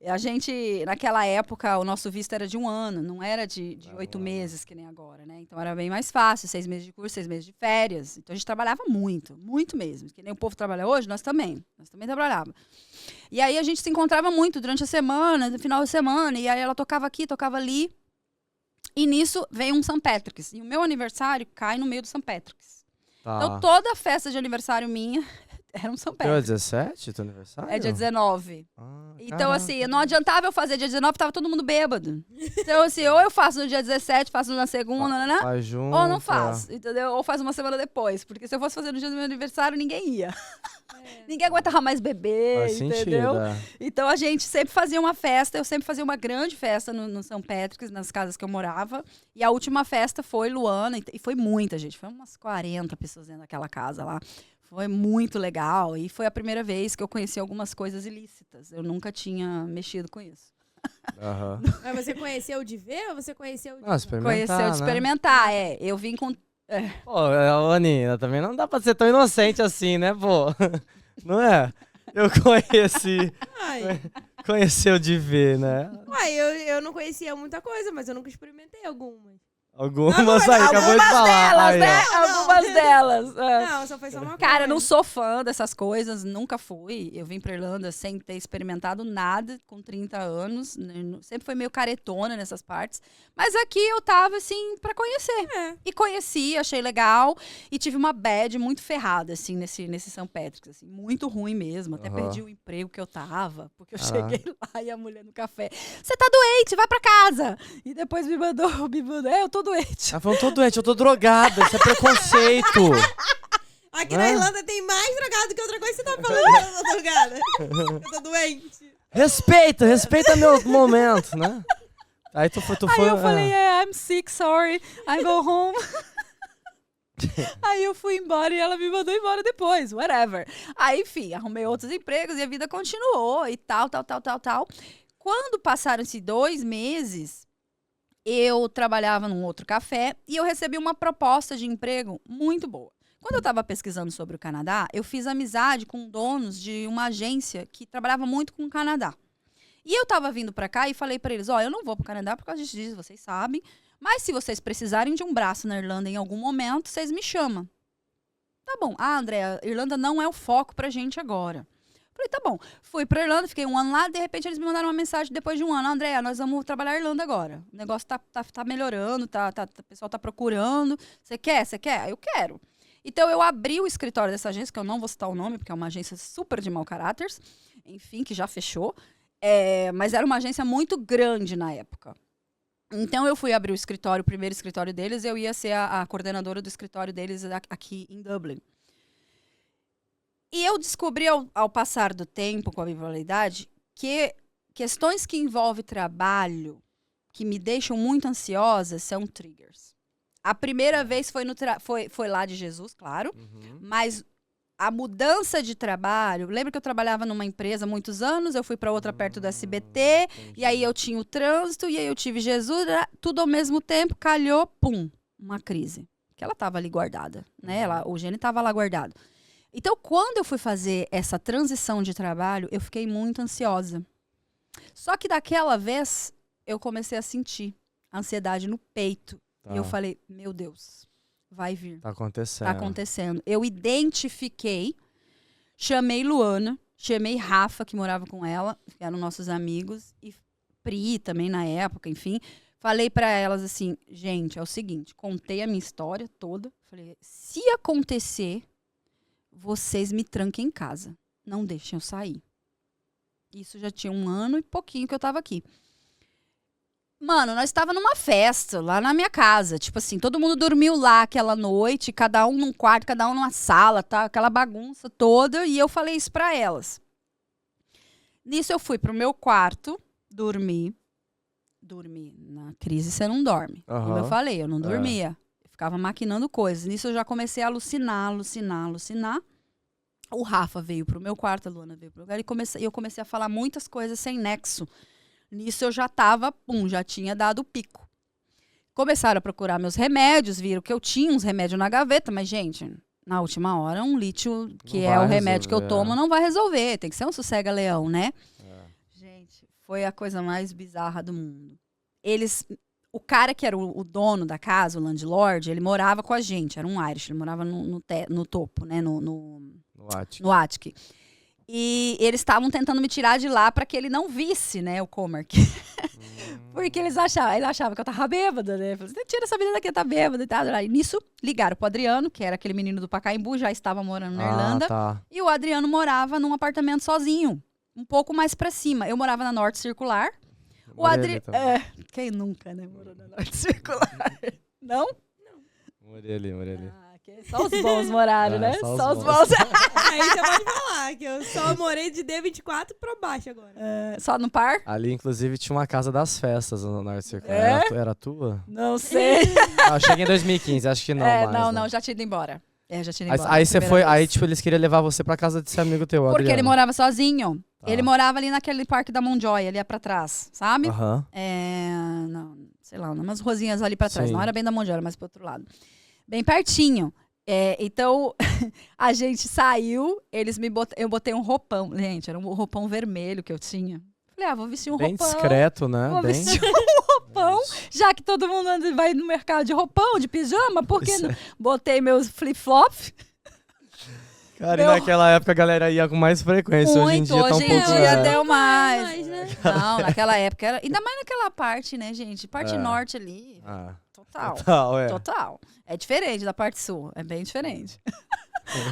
A gente, naquela época, o nosso visto era de 1 ano, não era de 8 meses, que nem agora, né? Então era bem mais fácil, 6 meses de curso, 6 meses de férias. Então a gente trabalhava muito, muito mesmo. Que nem o povo trabalha hoje, nós também trabalhávamos. E aí a gente se encontrava muito durante a semana, no final de semana, e aí ela tocava aqui, tocava ali. E nisso veio um St. Patrick's. E o meu aniversário cai no meio do St. Patrick's. Tá. Então toda festa de aniversário minha era um St. Dia Patrick's. 17, teu aniversário? É dia 19. Então, Caraca. assim, não adiantava eu fazer dia 19, tava todo mundo bêbado. Então, assim, ou eu faço no dia 17, faço na segunda, né? Faz junto. Ou não faço, entendeu? Ou faz uma semana depois. Porque se eu fosse fazer no dia do meu aniversário, ninguém ia. Ninguém aguentava mais beber, Faz entendeu? sentido, Então, a gente sempre fazia uma festa. Eu sempre fazia uma grande festa no St. Patrick's, nas casas que eu morava. E a última festa foi Luana. E foi muita gente. Foi umas 40 pessoas dentro daquela casa lá. Foi muito legal. E foi a primeira vez que eu conheci algumas coisas ilícitas. Eu nunca tinha mexido com isso. Mas você conheceu de ver ou você conheceu de... Experimentar, Conheceu de experimentar, Eu vim com... Pô, Aninha, também não dá pra ser tão inocente assim, né, pô? Não é? Eu conheceu de ver, né? Eu não conhecia muita coisa, mas eu nunca experimentei algumas. Algumas aí, acabou de falar. Delas, aí, né? ó. Algumas delas. Não, só foi só uma coisa. Cara, eu não sou fã dessas coisas, nunca fui. Eu vim pra Irlanda sem ter experimentado nada, com 30 anos. Sempre foi meio caretona nessas partes. Mas aqui eu tava, assim, pra conhecer. E conheci, achei legal. E tive uma bad muito ferrada, assim, nesse St. Patrick's. Assim, muito ruim mesmo. Até perdi o emprego que eu tava. Porque eu cheguei lá e a mulher no café. Você tá doente, vai pra casa. E depois me mandou, eu tô doente. Ela falou, tô doente, eu tô drogada, isso é preconceito. Aqui na Irlanda tem mais drogado que outra coisa. Você tá falando que eu tô drogada? Eu tô doente. Respeita meu momento, né? Aí tu foi... Aí eu falei, I'm sick, sorry, I go home. Aí eu fui embora e ela me mandou embora depois, whatever. Aí, enfim, arrumei outros empregos e a vida continuou e tal. Quando passaram-se 2 meses... Eu trabalhava num outro café e eu recebi uma proposta de emprego muito boa. Quando eu estava pesquisando sobre o Canadá, eu fiz amizade com donos de uma agência que trabalhava muito com o Canadá. E eu estava vindo para cá e falei para eles, eu não vou para o Canadá por causa disso, vocês sabem. Mas se vocês precisarem de um braço na Irlanda em algum momento, vocês me chamam. Tá bom. Andréa, Irlanda não é o foco pra gente agora. Falei, tá bom. Fui pra Irlanda, fiquei 1 ano lá, de repente eles me mandaram uma mensagem depois de 1 ano. Andréa, nós vamos trabalhar na Irlanda agora. O negócio tá melhorando, o pessoal tá procurando. Você quer? Eu quero. Então eu abri o escritório dessa agência, que eu não vou citar o nome, porque é uma agência super de mau caráter, enfim, que já fechou. Mas era uma agência muito grande na época. Então eu fui abrir o primeiro escritório deles, eu ia ser a coordenadora do escritório deles aqui em Dublin. E eu descobri ao passar do tempo com a bipolaridade que questões que envolvem trabalho, que me deixam muito ansiosa, são triggers. A primeira vez foi lá de Jesus, claro. Mas a mudança de trabalho... Lembra que eu trabalhava numa empresa há muitos anos? Eu fui para outra perto do SBT. E aí eu tinha o trânsito. E aí eu tive Jesus. Tudo ao mesmo tempo. Calhou, pum, uma crise. Que ela estava ali guardada, né? O gene estava lá guardado. Então, quando eu fui fazer essa transição de trabalho, eu fiquei muito ansiosa. Só que daquela vez, eu comecei a sentir ansiedade no peito. E eu falei, meu Deus, vai vir. Tá acontecendo. Tá acontecendo. Eu identifiquei, chamei Luana, chamei Rafa, que morava com ela, que eram nossos amigos, e Pri também na época, enfim. Falei pra elas assim, gente, é o seguinte, contei a minha história toda. Falei, se acontecer, vocês me tranquem em casa. Não deixem eu sair. Isso já tinha 1 ano e pouquinho que eu tava aqui. Mano, nós estávamos numa festa lá na minha casa. Tipo assim, todo mundo dormiu lá aquela noite, cada um num quarto, cada um numa sala, tá? Aquela bagunça toda. E eu falei isso pra elas. Nisso eu fui pro meu quarto, dormi. Na crise você não dorme. Como eu falei, eu não dormia. Eu ficava maquinando coisas. Nisso eu já comecei a alucinar. O Rafa veio pro meu quarto, a Luana veio pro lugar. E eu comecei a falar muitas coisas sem nexo. Nisso eu já tava, já tinha dado o pico. Começaram a procurar meus remédios, viram que eu tinha uns remédios na gaveta, mas, gente, na última hora, um lítio, que é o remédio que eu tomo, não vai resolver. Tem que ser um sossega-leão, né? Gente, foi a coisa mais bizarra do mundo. O cara que era o dono da casa, o landlord, ele morava com a gente, era um Irish, ele morava no topo, né? No ático. E eles estavam tentando me tirar de lá para que ele não visse, né, o Comark. Porque ele achava que eu tava bêbada, né? Falei, tira essa menina daqui, tá bêbada e tal. E nisso, ligaram pro Adriano, que era aquele menino do Pacaembu, já estava morando na Irlanda. Tá. E o Adriano morava num apartamento sozinho, um pouco mais para cima. Eu morava na Norte Circular. O Adriano... quem nunca, né, morou na Norte Circular? Não? Morei ali. Só os bons moraram, né? Só os bons. Aí você pode falar que eu só morei de D24 pra baixo agora. Só no par? Ali, inclusive, tinha uma casa das festas no Norte Circular. Era tua? Não sei. Eu cheguei em 2015, acho que não mais. Não, já tinha ido embora. Já tinha ido embora. Aí você foi, aí tipo, eles queriam levar você pra casa desse amigo teu, Porque Adriano. ele morava sozinho. Tá. Ele morava ali naquele parque da Monjoy, ali pra trás, sabe? Não, sei lá, umas ruazinhas ali pra trás. Sim. Não era bem da Monjoy, era mais pro outro lado. Bem pertinho. Então, a gente saiu, eu botei um roupão. Gente, era um roupão vermelho que eu tinha. Falei, vou vestir um bem roupão. Bem discreto, né? Vou vestir um roupão, já que todo mundo vai no mercado de roupão, de pijama, por que não? Botei meus flip-flop. Cara, e naquela época a galera ia com mais frequência. Hoje em dia tá um pouco... Hoje em dia deu mais. Mais, né? Não, naquela época era... Ainda mais naquela parte, né, gente? Parte norte ali. Total. É diferente da parte sul. É bem diferente.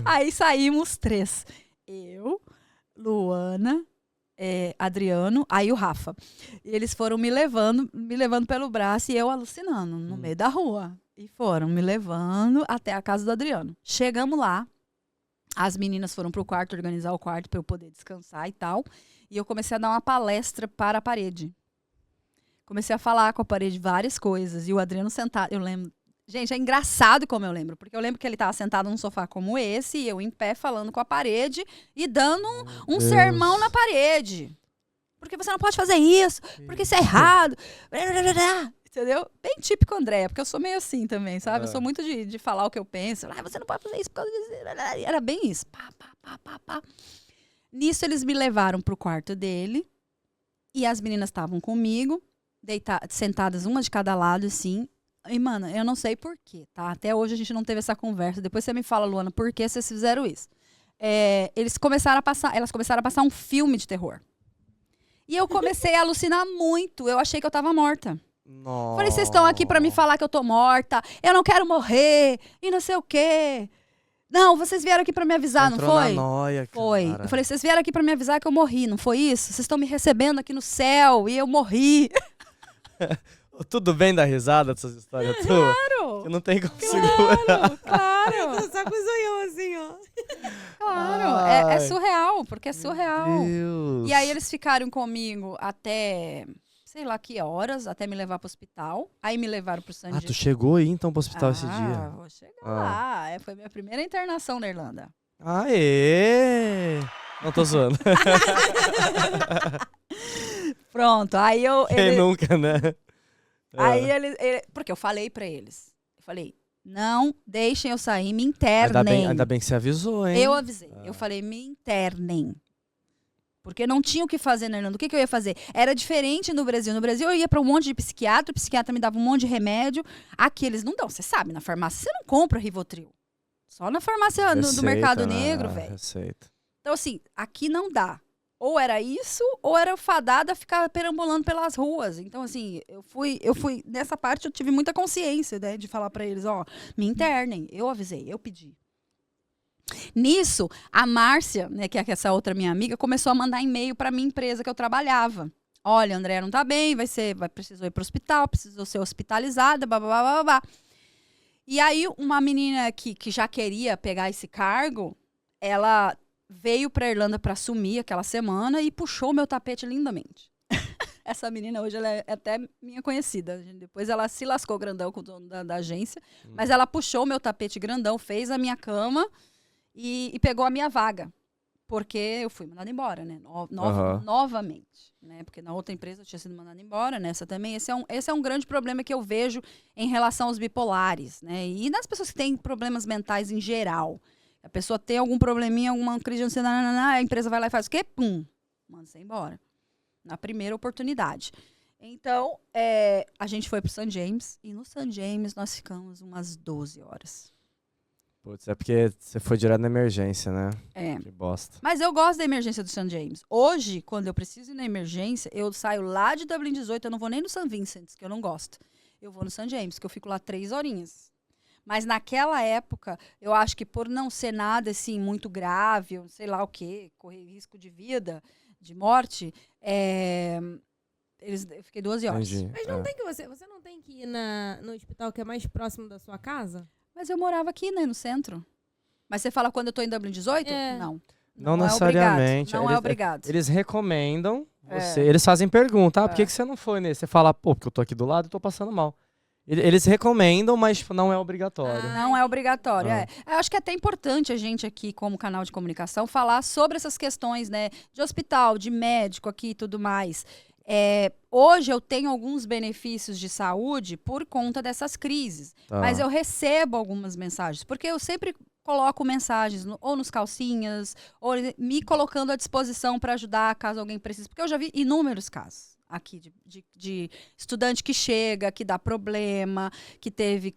Aí saímos 3. Eu, Luana, Adriano, aí o Rafa. E eles foram me levando pelo braço e eu alucinando no meio da rua. E foram me levando até a casa do Adriano. Chegamos lá. As meninas foram pro quarto organizar o quarto para eu poder descansar e tal. E eu comecei a dar uma palestra para a parede. Comecei a falar com a parede várias coisas. E o Adriano sentado, eu lembro... Gente, é engraçado como eu lembro. Porque eu lembro que ele estava sentado num sofá como esse, e eu em pé falando com a parede e dando um sermão na parede. Porque você não pode fazer isso, porque isso é errado. Entendeu? Bem típico Andréia, porque eu sou meio assim também, sabe? Eu sou muito de falar o que eu penso. Você não pode fazer isso por causa disso. Era bem isso. Pá. Nisso, eles me levaram pro quarto dele. E as meninas estavam comigo, sentadas uma de cada lado, assim. E, mano, eu não sei por quê, tá? Até hoje a gente não teve essa conversa. Depois você me fala, Luana, por que vocês fizeram isso? Elas começaram a passar um filme de terror. E eu comecei a alucinar muito. Eu achei que eu tava morta. Nossa. Falei, vocês estão aqui pra me falar que eu tô morta, eu não quero morrer, e não sei o quê. Não, vocês vieram aqui pra me avisar, Entrou não foi? Na noia, cara. Foi. Eu falei, vocês vieram aqui pra me avisar que eu morri, não foi isso? Vocês estão me recebendo aqui no céu e eu morri. Tudo bem dar risada dessas histórias tuas? Claro! Que não tem como segurar. Claro! Só com o zoião assim, ó. Claro, é surreal, porque é surreal. Deus. E aí eles ficaram comigo até sei lá que horas, até me levar pro hospital. Aí me levaram pro San James. Tu chegou aí então pro hospital esse dia? Vou chegar lá. Foi minha primeira internação na Irlanda. Aê! Não tô zoando. Pronto, aí Quem nunca, né? Aí porque eu falei pra eles. Eu falei, não deixem eu sair, me internem. Ainda bem que você avisou, hein? Eu avisei. Eu falei, me internem. Porque não tinha o que fazer na Irlanda. O que eu ia fazer? Era diferente no Brasil. No Brasil eu ia pra um monte de psiquiatra, o psiquiatra me dava um monte de remédio. Aqui eles não dão. Você sabe, na farmácia você não compra Rivotril. Só na farmácia do Mercado Negro, velho. Então assim, aqui não dá. Ou era isso, ou era fadada a ficar perambulando pelas ruas. Então, assim, eu fui nessa parte eu tive muita consciência, né, de falar pra eles, me internem. Eu avisei, eu pedi. Nisso, a Márcia, né, que é essa outra minha amiga, começou a mandar e-mail pra minha empresa que eu trabalhava. Olha, a Andréa não tá bem, precisou ir pro hospital, precisou ser hospitalizada, blá. E aí, uma menina que já queria pegar esse cargo, ela veio pra Irlanda pra assumir aquela semana e puxou meu tapete lindamente. Essa menina hoje ela é até minha conhecida. Depois ela se lascou grandão com o dono da agência. Mas ela puxou meu tapete grandão, fez a minha cama e pegou a minha vaga. Porque eu fui mandada embora, né? Novamente. Né? Porque na outra empresa eu tinha sido mandada embora, nessa também. Esse é um grande problema que eu vejo em relação aos bipolares, né? E nas pessoas que têm problemas mentais em geral. A pessoa tem algum probleminha, alguma crise de ansiedade, a empresa vai lá e faz o quê? Pum! Manda você embora. Na primeira oportunidade. Então, a gente foi pro St. James. E no St. James nós ficamos umas 12 horas. Putz, é porque você foi direto na emergência, né? Que bosta. Mas eu gosto da emergência do St. James. Hoje, quando eu preciso ir na emergência, eu saio lá de Dublin 18, eu não vou nem no St. Vincent, que eu não gosto. Eu vou no St. James, que eu fico lá 3 horinhas. Mas naquela época, eu acho que por não ser nada assim muito grave, ou sei lá o quê, correr risco de vida, de morte, eu fiquei 12 horas. Entendi. Mas não tem que você não tem que ir no hospital que é mais próximo da sua casa? Mas eu morava aqui, né, no centro. Mas você fala quando eu tô em Dublin 18? Não. Não necessariamente. Não é obrigado. Eles recomendam você. Eles fazem pergunta, por que você não foi nesse? Você fala, porque eu tô aqui do lado e tô passando mal. Eles recomendam, mas não é obrigatório. Não é obrigatório, Eu acho que é até importante a gente aqui, como canal de comunicação, falar sobre essas questões, né? De hospital, de médico aqui e tudo mais. Hoje eu tenho alguns benefícios de saúde por conta dessas crises. Mas eu recebo algumas mensagens. Porque eu sempre coloco mensagens ou nos calcinhas, ou me colocando à disposição para ajudar caso alguém precise. Porque eu já vi inúmeros casos aqui de estudante que chega, que dá problema, que teve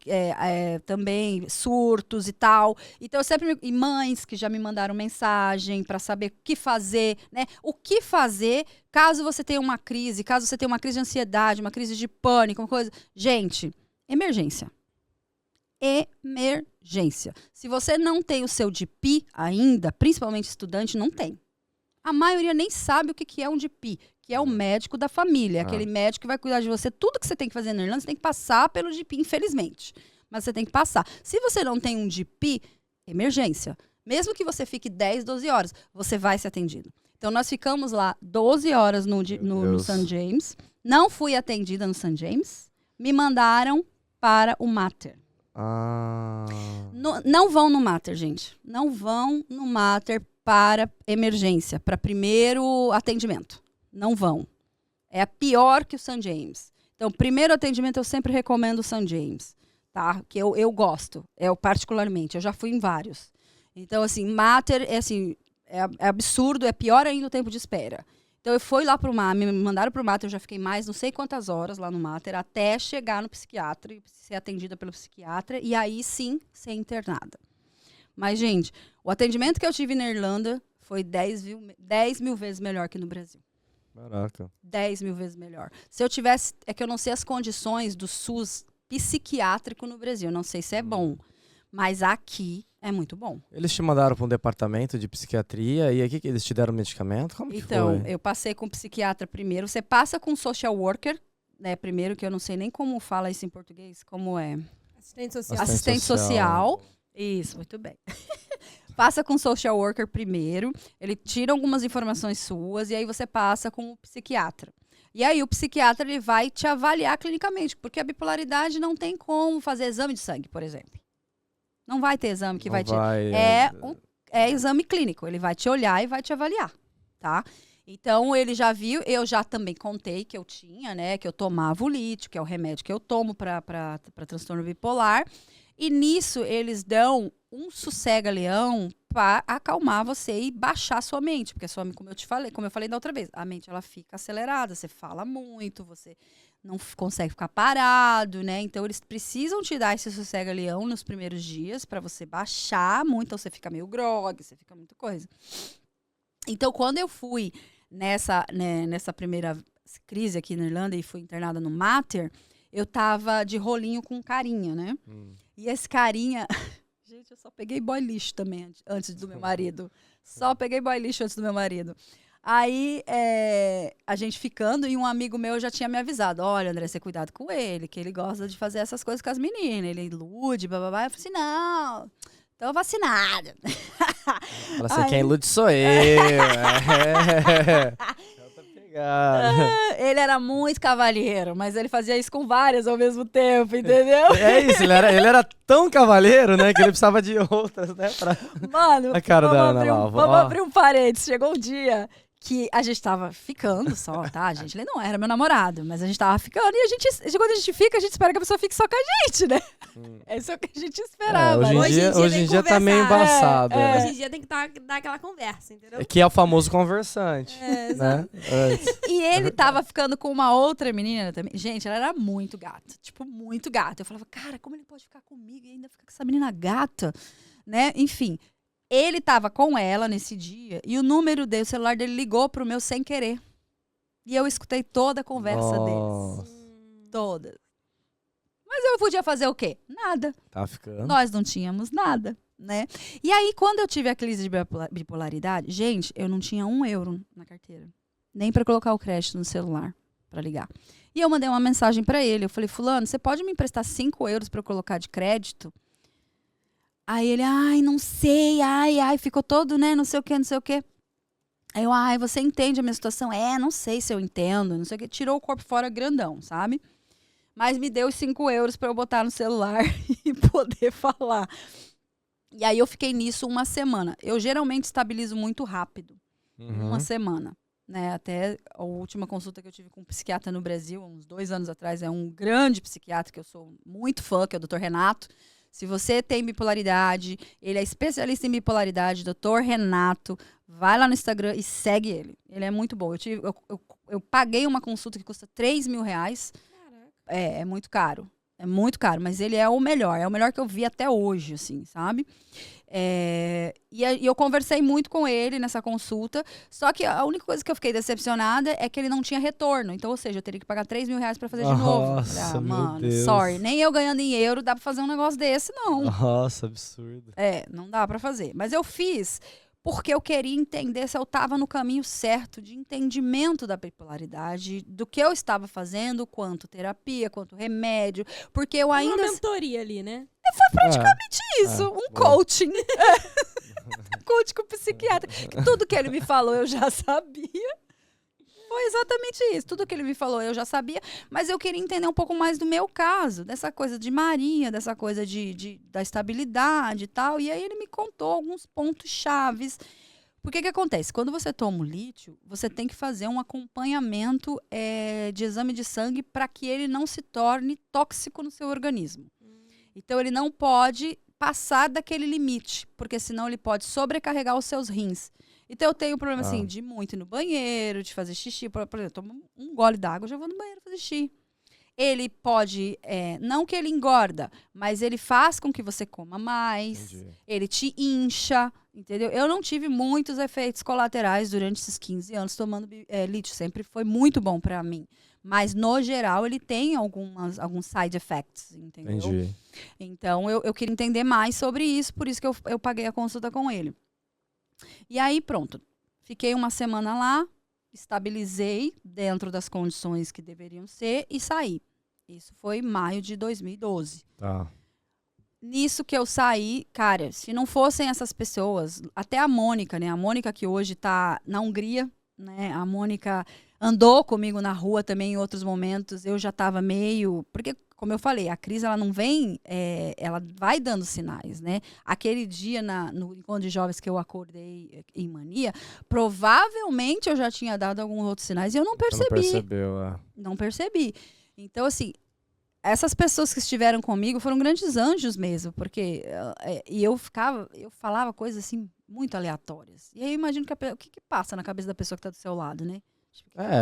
também surtos e tal. Então, eu sempre... E mães que já me mandaram mensagem para saber o que fazer, né? O que fazer caso você tenha uma crise, caso você tenha uma crise de ansiedade, uma crise de pânico, uma coisa... Gente, emergência. Emergência. Se você não tem o seu DP ainda, principalmente estudante, não tem. A maioria nem sabe o que é um DP, que é o médico da família, aquele médico que vai cuidar de você. Tudo que você tem que fazer na Irlanda, você tem que passar pelo DP, infelizmente. Mas você tem que passar. Se você não tem um DP, emergência. Mesmo que você fique 10, 12 horas, você vai ser atendido. Então, nós ficamos lá 12 horas no St. James. Não fui atendida no St. James. Me mandaram para o Mater. Não vão no Mater, gente. Não vão no Mater para emergência, para primeiro atendimento. Não vão. É pior que o St. James. Então, primeiro atendimento eu sempre recomendo o St. James, tá? Que eu gosto, particularmente. Eu já fui em vários. Então, assim, Mater é absurdo, é pior ainda o tempo de espera. Então, eu fui lá pro Mater, me mandaram pro Mater, eu já fiquei mais não sei quantas horas lá no Mater, até chegar no psiquiatra e ser atendida pelo psiquiatra, e aí sim ser internada. Mas, gente, o atendimento que eu tive na Irlanda foi 10 mil vezes melhor que no Brasil. Caraca. 10 mil vezes melhor. Se eu tivesse... É que eu não sei as condições do SUS psiquiátrico no Brasil. Eu não sei se é bom. Mas aqui é muito bom. Eles te mandaram para um departamento de psiquiatria e aqui eles te deram medicamento? Como que foi? Então, eu passei com o psiquiatra primeiro. Você passa com o social worker, né? Primeiro, que eu não sei nem como fala isso em português. Como é? Assistente social. Assistente social. Isso, muito bem. Passa com o social worker primeiro, ele tira algumas informações suas e aí você passa com o psiquiatra. E aí o psiquiatra ele vai te avaliar clinicamente, porque a bipolaridade não tem como fazer exame de sangue, por exemplo. Não vai ter exame que vai te... É exame clínico, ele vai te olhar e vai te avaliar, tá? Então, ele já viu, eu já também contei que eu tinha, né, que eu tomava o lítio, que é o remédio que eu tomo para transtorno bipolar. E nisso, eles dão um sossega-leão para acalmar você e baixar a sua mente. Porque como eu falei da outra vez, a mente ela fica acelerada, você fala muito, você não consegue ficar parado, né? Então, eles precisam te dar esse sossega-leão nos primeiros dias para você baixar muito, então você fica meio grogue, você fica muita coisa. Então, quando eu fui nessa primeira crise aqui na Irlanda e fui internada no Mater, eu tava de rolinho com um carinha, né? E esse carinha... Gente, eu só peguei boy lixo também antes do meu marido. Só peguei boy lixo antes do meu marido. Aí, a gente ficando, e um amigo meu já tinha me avisado, olha, André, você cuidado com ele, que ele gosta de fazer essas coisas com as meninas, ele ilude, blá. Eu falei assim, não, tô vacinada. Fala assim, quem ilude sou eu. Ele era muito cavalheiro, mas ele fazia isso com várias ao mesmo tempo, entendeu? É isso, ele era tão cavalheiro, né, que ele precisava de outras, né, Mano, a cara da Ana lá. Vamos abrir um parênteses. Chegou um dia que a gente tava ficando só, tá, gente? Ele não era meu namorado, mas a gente tava ficando e quando a gente fica, a gente espera que a pessoa fique só com a gente, né? Isso é o que a gente esperava. Hoje em dia tá meio embaçado. Hoje em dia tem que dar aquela conversa, entendeu? Que é o famoso conversante, né? E ele tava ficando com uma outra menina também. Gente, ela era muito gata, tipo, muito gata. Eu falava, cara, como ele pode ficar comigo e ainda ficar com essa menina gata, né? Enfim, ele tava com ela nesse dia e o celular dele ligou pro meu sem querer. E eu escutei toda a conversa deles. Toda. Mas eu podia fazer o quê? Nada. Tá ficando. Nós não tínhamos nada, né? E aí, quando eu tive a crise de bipolaridade, gente, eu não tinha €1 na carteira. Nem pra colocar o crédito no celular, pra ligar. E eu mandei uma mensagem pra ele. Eu falei, fulano, você pode me emprestar €5 pra eu colocar de crédito? Aí ele, não sei, ficou todo, né, não sei o quê. Aí eu, você entende a minha situação? Não sei se eu entendo, não sei o quê. Tirou o corpo fora grandão, sabe? Mas me deu os €5 pra eu botar no celular e poder falar. E aí eu fiquei nisso uma semana. Eu geralmente estabilizo muito rápido. Uma semana, né? Até a última consulta que eu tive com um psiquiatra no Brasil, uns 2 anos atrás, é um grande psiquiatra que eu sou muito fã, que é o Dr. Renato. Se você tem bipolaridade, ele é especialista em bipolaridade, Dr. Renato, vai lá no Instagram e segue ele. Ele é muito bom. Eu paguei uma consulta que custa R$3.000. É muito caro. É muito caro, mas ele é o melhor que eu vi até hoje, assim, sabe? E eu conversei muito com ele nessa consulta, só que a única coisa que eu fiquei decepcionada é que ele não tinha retorno. Então, ou seja, eu teria que pagar R$3.000 pra fazer de novo. Nossa, mano, Deus. Sorry. Nem eu ganhando em euro dá pra fazer um negócio desse, não. Nossa, absurdo. Não dá pra fazer. Mas eu fiz porque eu queria entender se eu estava no caminho certo de entendimento da bipolaridade, do que eu estava fazendo, quanto terapia, quanto remédio, porque eu ainda... Uma mentoria ali, né? Foi praticamente isso, coaching. Coaching com o psiquiatra. Tudo que ele me falou eu já sabia. Foi exatamente isso. Tudo que ele me falou eu já sabia, mas eu queria entender um pouco mais do meu caso, dessa coisa de Maria, dessa coisa da estabilidade e tal. E aí ele me contou alguns pontos chaves. Porque que acontece? Quando você toma o lítio, você tem que fazer um acompanhamento de exame de sangue para que ele não se torne tóxico no seu organismo. Então ele não pode passar daquele limite, porque senão ele pode sobrecarregar os seus rins. Então eu tenho problema assim, de muito ir no banheiro, de fazer xixi. Por exemplo, eu tomo um gole d'água, já vou no banheiro fazer xixi. Ele pode, não que ele engorda, mas ele faz com que você coma mais. Entendi. Ele te incha, entendeu? Eu não tive muitos efeitos colaterais durante esses 15 anos tomando lítio. Sempre foi muito bom pra mim. Mas, no geral, ele tem alguns side effects, entendeu? Entendi. Então, eu queria entender mais sobre isso, por isso que eu paguei a consulta com ele. E aí, pronto. Fiquei uma semana lá, estabilizei dentro das condições que deveriam ser e saí. Isso foi em maio de 2012. Tá. Nisso que eu saí, cara, se não fossem essas pessoas, até a Mônica, né? A Mônica que hoje tá na Hungria, né? A Mônica, andou comigo na rua também em outros momentos. Eu já estava meio... Porque, como eu falei, a crise ela não vem... ela vai dando sinais, né? Aquele dia no encontro de jovens que eu acordei em Mania, provavelmente eu já tinha dado alguns outros sinais e eu não percebi. Não percebeu, Não percebi. Então, assim... Essas pessoas que estiveram comigo foram grandes anjos mesmo, porque e eu falava coisas assim muito aleatórias. E aí eu imagino o que passa na cabeça da pessoa que está do seu lado, né?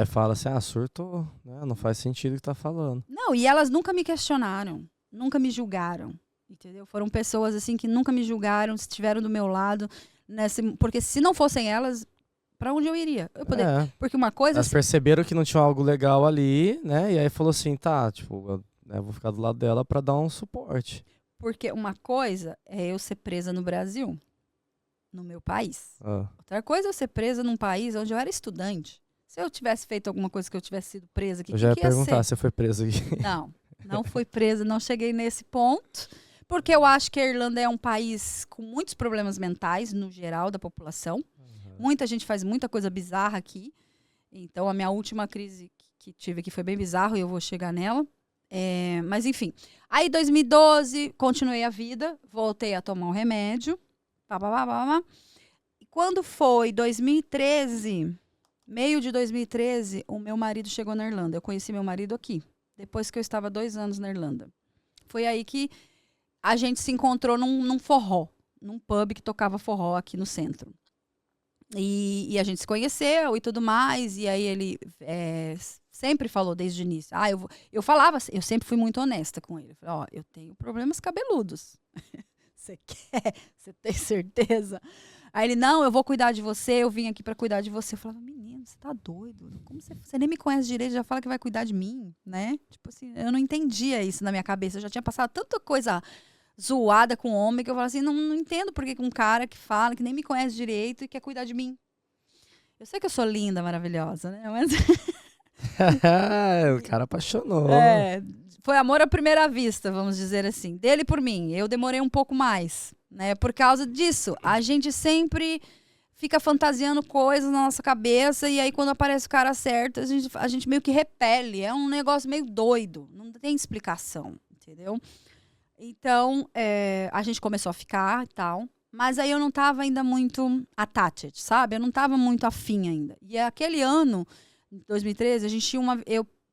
Fala assim, surto, né? Não faz sentido o que tá falando. Não, e elas nunca me questionaram, nunca me julgaram, entendeu? Foram pessoas assim que nunca me julgaram, estiveram do meu lado, porque se não fossem elas, para onde eu iria? Porque uma coisa... Elas perceberam que não tinha algo legal ali, né? E aí falou assim, tá, tipo... Eu vou ficar do lado dela para dar um suporte. Porque uma coisa é eu ser presa no Brasil, no meu país. Outra coisa é eu ser presa num país onde eu era estudante. Se eu tivesse feito alguma coisa que eu tivesse sido presa aqui, eu já ia perguntar se você foi presa aqui. Não fui presa, não cheguei nesse ponto. Porque eu acho que a Irlanda é um país com muitos problemas mentais, no geral, da população. Uhum. Muita gente faz muita coisa bizarra aqui. Então, a minha última crise que tive aqui foi bem bizarra e eu vou chegar nela. Mas enfim, aí 2012 continuei a vida, voltei a tomar um remédio, e quando foi 2013, meio de 2013, o meu marido chegou na Irlanda. Eu conheci meu marido aqui, depois que eu estava 2 anos na Irlanda. Foi aí que a gente se encontrou num forró, num pub que tocava forró aqui no centro. E a gente se conheceu e tudo mais, e aí ele sempre falou desde o início. Eu falava, eu sempre fui muito honesta com ele. Eu falei, eu tenho problemas cabeludos. Você quer? Você tem certeza? Aí ele, não, eu vou cuidar de você, eu vim aqui pra cuidar de você. Eu falava, menino, você tá doido? Como você nem me conhece direito, já fala que vai cuidar de mim, né? Tipo assim, eu não entendia isso na minha cabeça. Eu já tinha passado tanta coisa zoada com homem que eu falava assim, não entendo por que um cara que fala, que nem me conhece direito e quer cuidar de mim. Eu sei que eu sou linda, maravilhosa, né? Mas... O cara apaixonou. Foi amor à primeira vista, vamos dizer assim. Dele por mim. Eu demorei um pouco mais, né? Por causa disso. A gente sempre fica fantasiando coisas na nossa cabeça e aí quando aparece o cara certo, a gente meio que repele. É um negócio meio doido. Não tem explicação, entendeu? Então, a gente começou a ficar e tal. Mas aí eu não tava ainda muito attached, sabe? Eu não tava muito afim ainda. E aquele ano, em 2013, a gente tinha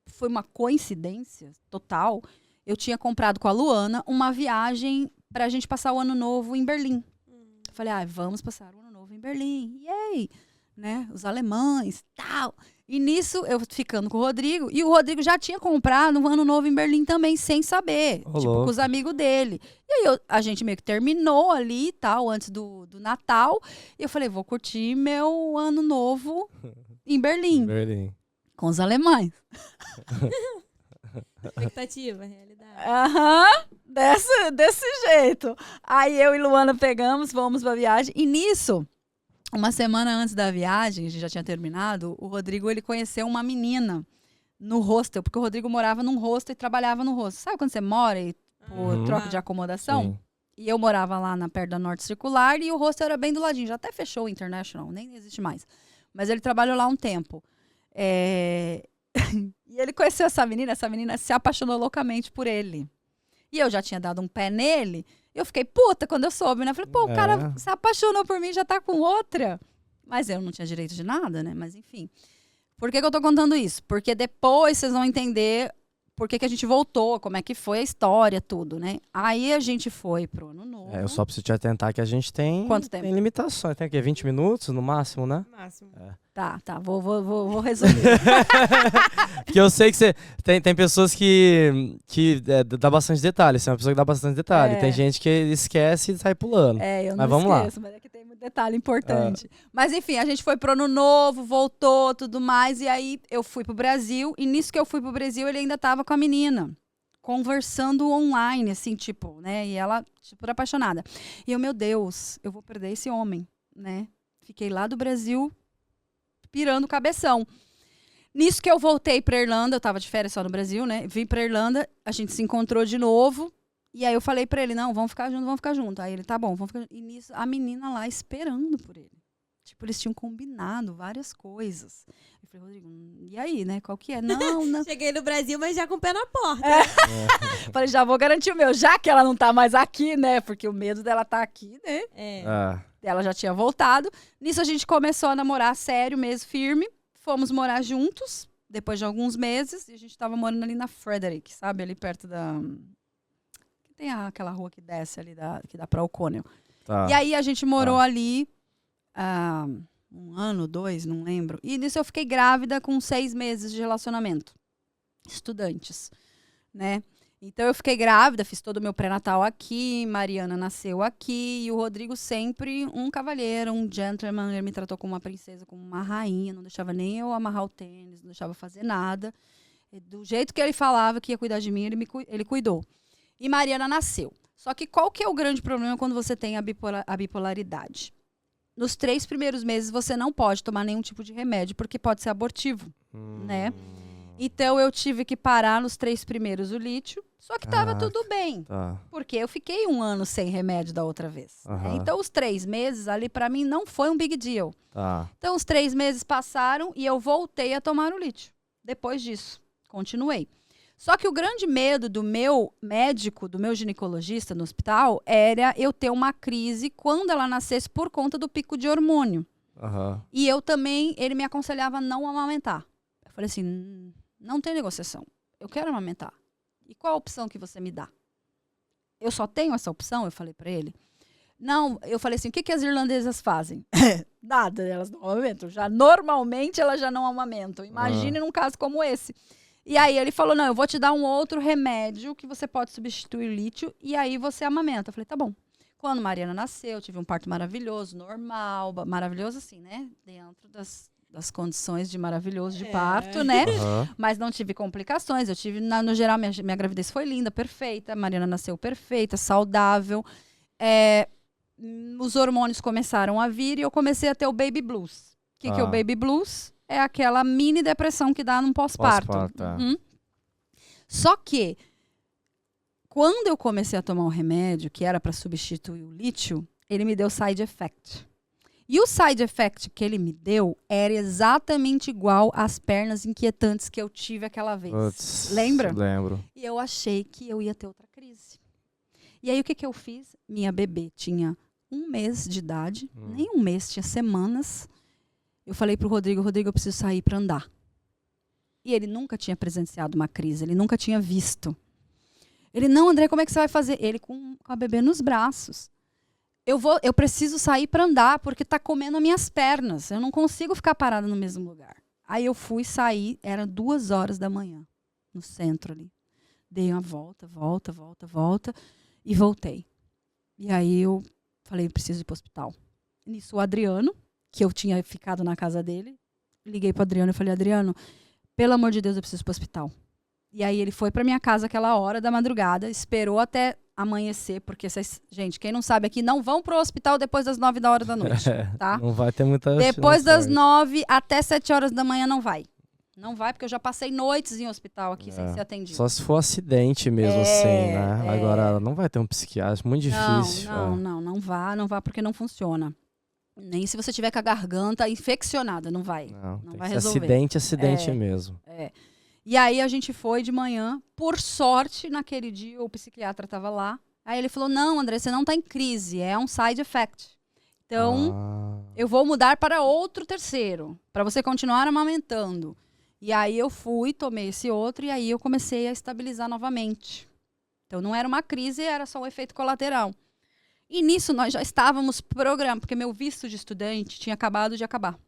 foi uma coincidência total. Eu tinha comprado com a Luana uma viagem pra gente passar o ano novo em Berlim. Eu falei, vamos passar o ano novo em Berlim. Yay! Né? Os alemães, tal. E nisso, eu ficando com o Rodrigo, e o Rodrigo já tinha comprado um ano novo em Berlim também, sem saber. Com os amigos dele. E aí, a gente meio que terminou ali e tal, antes do Natal. E eu falei, vou curtir meu ano novo em Berlim. Com os alemães. Expectativa, realidade. Desse jeito. Aí eu e Luana pegamos, fomos pra viagem. E nisso... Uma semana antes da viagem, a gente já tinha terminado, o Rodrigo ele conheceu uma menina no hostel, porque o Rodrigo morava num hostel e trabalhava no hostel. Sabe quando você mora e troca de acomodação? Sim. E eu morava lá perto da Norte Circular e o hostel era bem do ladinho. Já até fechou o International, nem existe mais. Mas ele trabalhou lá um tempo. E ele conheceu essa menina se apaixonou loucamente por ele. E eu já tinha dado um pé nele. Eu fiquei puta quando eu soube, né? Falei, o cara se apaixonou por mim, já tá com outra. Mas eu não tinha direito de nada, né? Mas enfim. Por que eu tô contando isso? Porque depois vocês vão entender por que a gente voltou, como é que foi a história, tudo, né? Aí a gente foi pro ano novo. Eu só preciso te atentar que a gente tem... Quanto tempo? Tem limitações. Tem o quê? 20 minutos no máximo, né? Máximo. Tá. Vou resumir. Porque eu sei que você... Tem pessoas que dá bastante detalhe. Você é uma pessoa que dá bastante detalhe. Tem gente que esquece e sai pulando. Eu não esqueço, mas é que tem muito detalhe importante. Mas enfim, a gente foi pro ano novo, voltou, tudo mais. E aí eu fui pro Brasil. E nisso que eu fui pro Brasil, ele ainda tava com a menina. Conversando online, assim, tipo, né? E ela, super apaixonada. E eu, meu Deus, eu vou perder esse homem, né? Fiquei lá do Brasil, pirando o cabeção. Nisso que eu voltei pra Irlanda, eu tava de férias só no Brasil, né? Vim pra Irlanda, a gente se encontrou de novo. E aí eu falei pra ele, não, vamos ficar junto. Aí ele, tá bom, vamos ficar junto. E nisso, a menina lá esperando por ele. Tipo, eles tinham combinado várias coisas. Eu falei, Rodrigo, e aí, né? Qual que é? Não. Cheguei no Brasil, mas já com o pé na porta. Falei, já vou garantir o meu. Já que ela não tá mais aqui, né? Porque o medo dela tá aqui, né? Ela já tinha voltado. Nisso a gente começou a namorar sério mesmo, firme. Fomos morar juntos, depois de alguns meses. E a gente tava morando ali na Frederick, sabe? Ali perto da... Tem aquela rua que desce ali, que dá pra O'Connell. Tá. E aí a gente morou ali... 1 ano, 2, não lembro. E nisso eu fiquei grávida com 6 meses de relacionamento. Estudantes, né? Então eu fiquei grávida, fiz todo o meu pré-natal aqui, Mariana nasceu aqui, e o Rodrigo sempre um cavalheiro, um gentleman, ele me tratou como uma princesa, como uma rainha, não deixava nem eu amarrar o tênis, não deixava fazer nada. E do jeito que ele falava que ia cuidar de mim, ele cuidou. E Mariana nasceu. Só que qual que é o grande problema quando você tem a bipolaridade? Nos 3 primeiros meses, você não pode tomar nenhum tipo de remédio, porque pode ser abortivo, né? Então, eu tive que parar nos 3 primeiros o lítio, só que tava tudo bem. Porque eu fiquei 1 ano sem remédio da outra vez. Né? Então, os 3 meses ali, pra mim, não foi um big deal. Então, os 3 meses passaram e eu voltei a tomar o lítio. Depois disso, continuei. Só que o grande medo do meu médico, do meu ginecologista no hospital, era eu ter uma crise quando ela nascesse por conta do pico de hormônio. E eu também, ele me aconselhava não amamentar. Eu falei assim, não tem negociação. Eu quero amamentar. E qual a opção que você me dá? Eu só tenho essa opção, eu falei pra ele. Não, eu falei assim, o que as irlandesas fazem? Nada, elas não amamentam. Normalmente elas já não amamentam. Imagine num caso como esse. E aí ele falou, não, eu vou te dar um outro remédio que você pode substituir o lítio e aí você amamenta. Eu falei, tá bom. Quando Mariana nasceu, eu tive um parto maravilhoso, normal, maravilhoso assim, né? Dentro das condições de maravilhoso de parto, né? Mas não tive complicações. Eu tive, no geral, minha gravidez foi linda, perfeita. Mariana nasceu perfeita, saudável. Os hormônios começaram a vir e eu comecei a ter o baby blues. O que é o baby blues? É aquela mini depressão que dá num pós-parto. Só que, quando eu comecei a tomar um remédio, que era para substituir o lítio, ele me deu side effect. E o side effect que ele me deu era exatamente igual às pernas inquietantes que eu tive aquela vez. Lembra? Lembro. E eu achei que eu ia ter outra crise. E aí, o que eu fiz? Minha bebê tinha 1 mês de idade, nem 1 mês, tinha semanas. Eu falei pro Rodrigo, eu preciso sair para andar. E ele nunca tinha presenciado uma crise, ele nunca tinha visto. Ele, não, André, como é que você vai fazer? Ele com a bebê nos braços. Eu preciso sair para andar, porque tá comendo as minhas pernas. Eu não consigo ficar parada no mesmo lugar. Aí eu fui sair, era 2 horas da manhã, no centro ali. Dei uma volta, e voltei. E aí eu falei, eu preciso ir pro hospital. Nisso o Adriano, que eu tinha ficado na casa dele, liguei pro Adriano e falei, Adriano, pelo amor de Deus, eu preciso ir pro hospital. E aí ele foi pra minha casa aquela hora da madrugada, esperou até amanhecer, porque gente, quem não sabe aqui, não vão pro hospital depois das 9 da hora da noite, tá? Não vai ter muita Depois das 9 até 7 horas da manhã não vai. Não vai, porque eu já passei noites em hospital aqui sem ser atendido. Só se for acidente mesmo, assim, né? Agora, não vai ter um psiquiatra, muito difícil. Não vá, porque não funciona. Nem se você tiver com a garganta infeccionada, não vai. Não vai resolver. Acidente mesmo. E aí a gente foi de manhã, por sorte, naquele dia o psiquiatra estava lá. Aí ele falou, não, André, você não está em crise, é um side effect. Então, eu vou mudar para outro terceiro, para você continuar amamentando. E aí eu fui, tomei esse outro, e aí eu comecei a estabilizar novamente. Então não era uma crise, era só um efeito colateral. E nisso nós já estávamos programando, porque meu visto de estudante tinha acabado de acabar.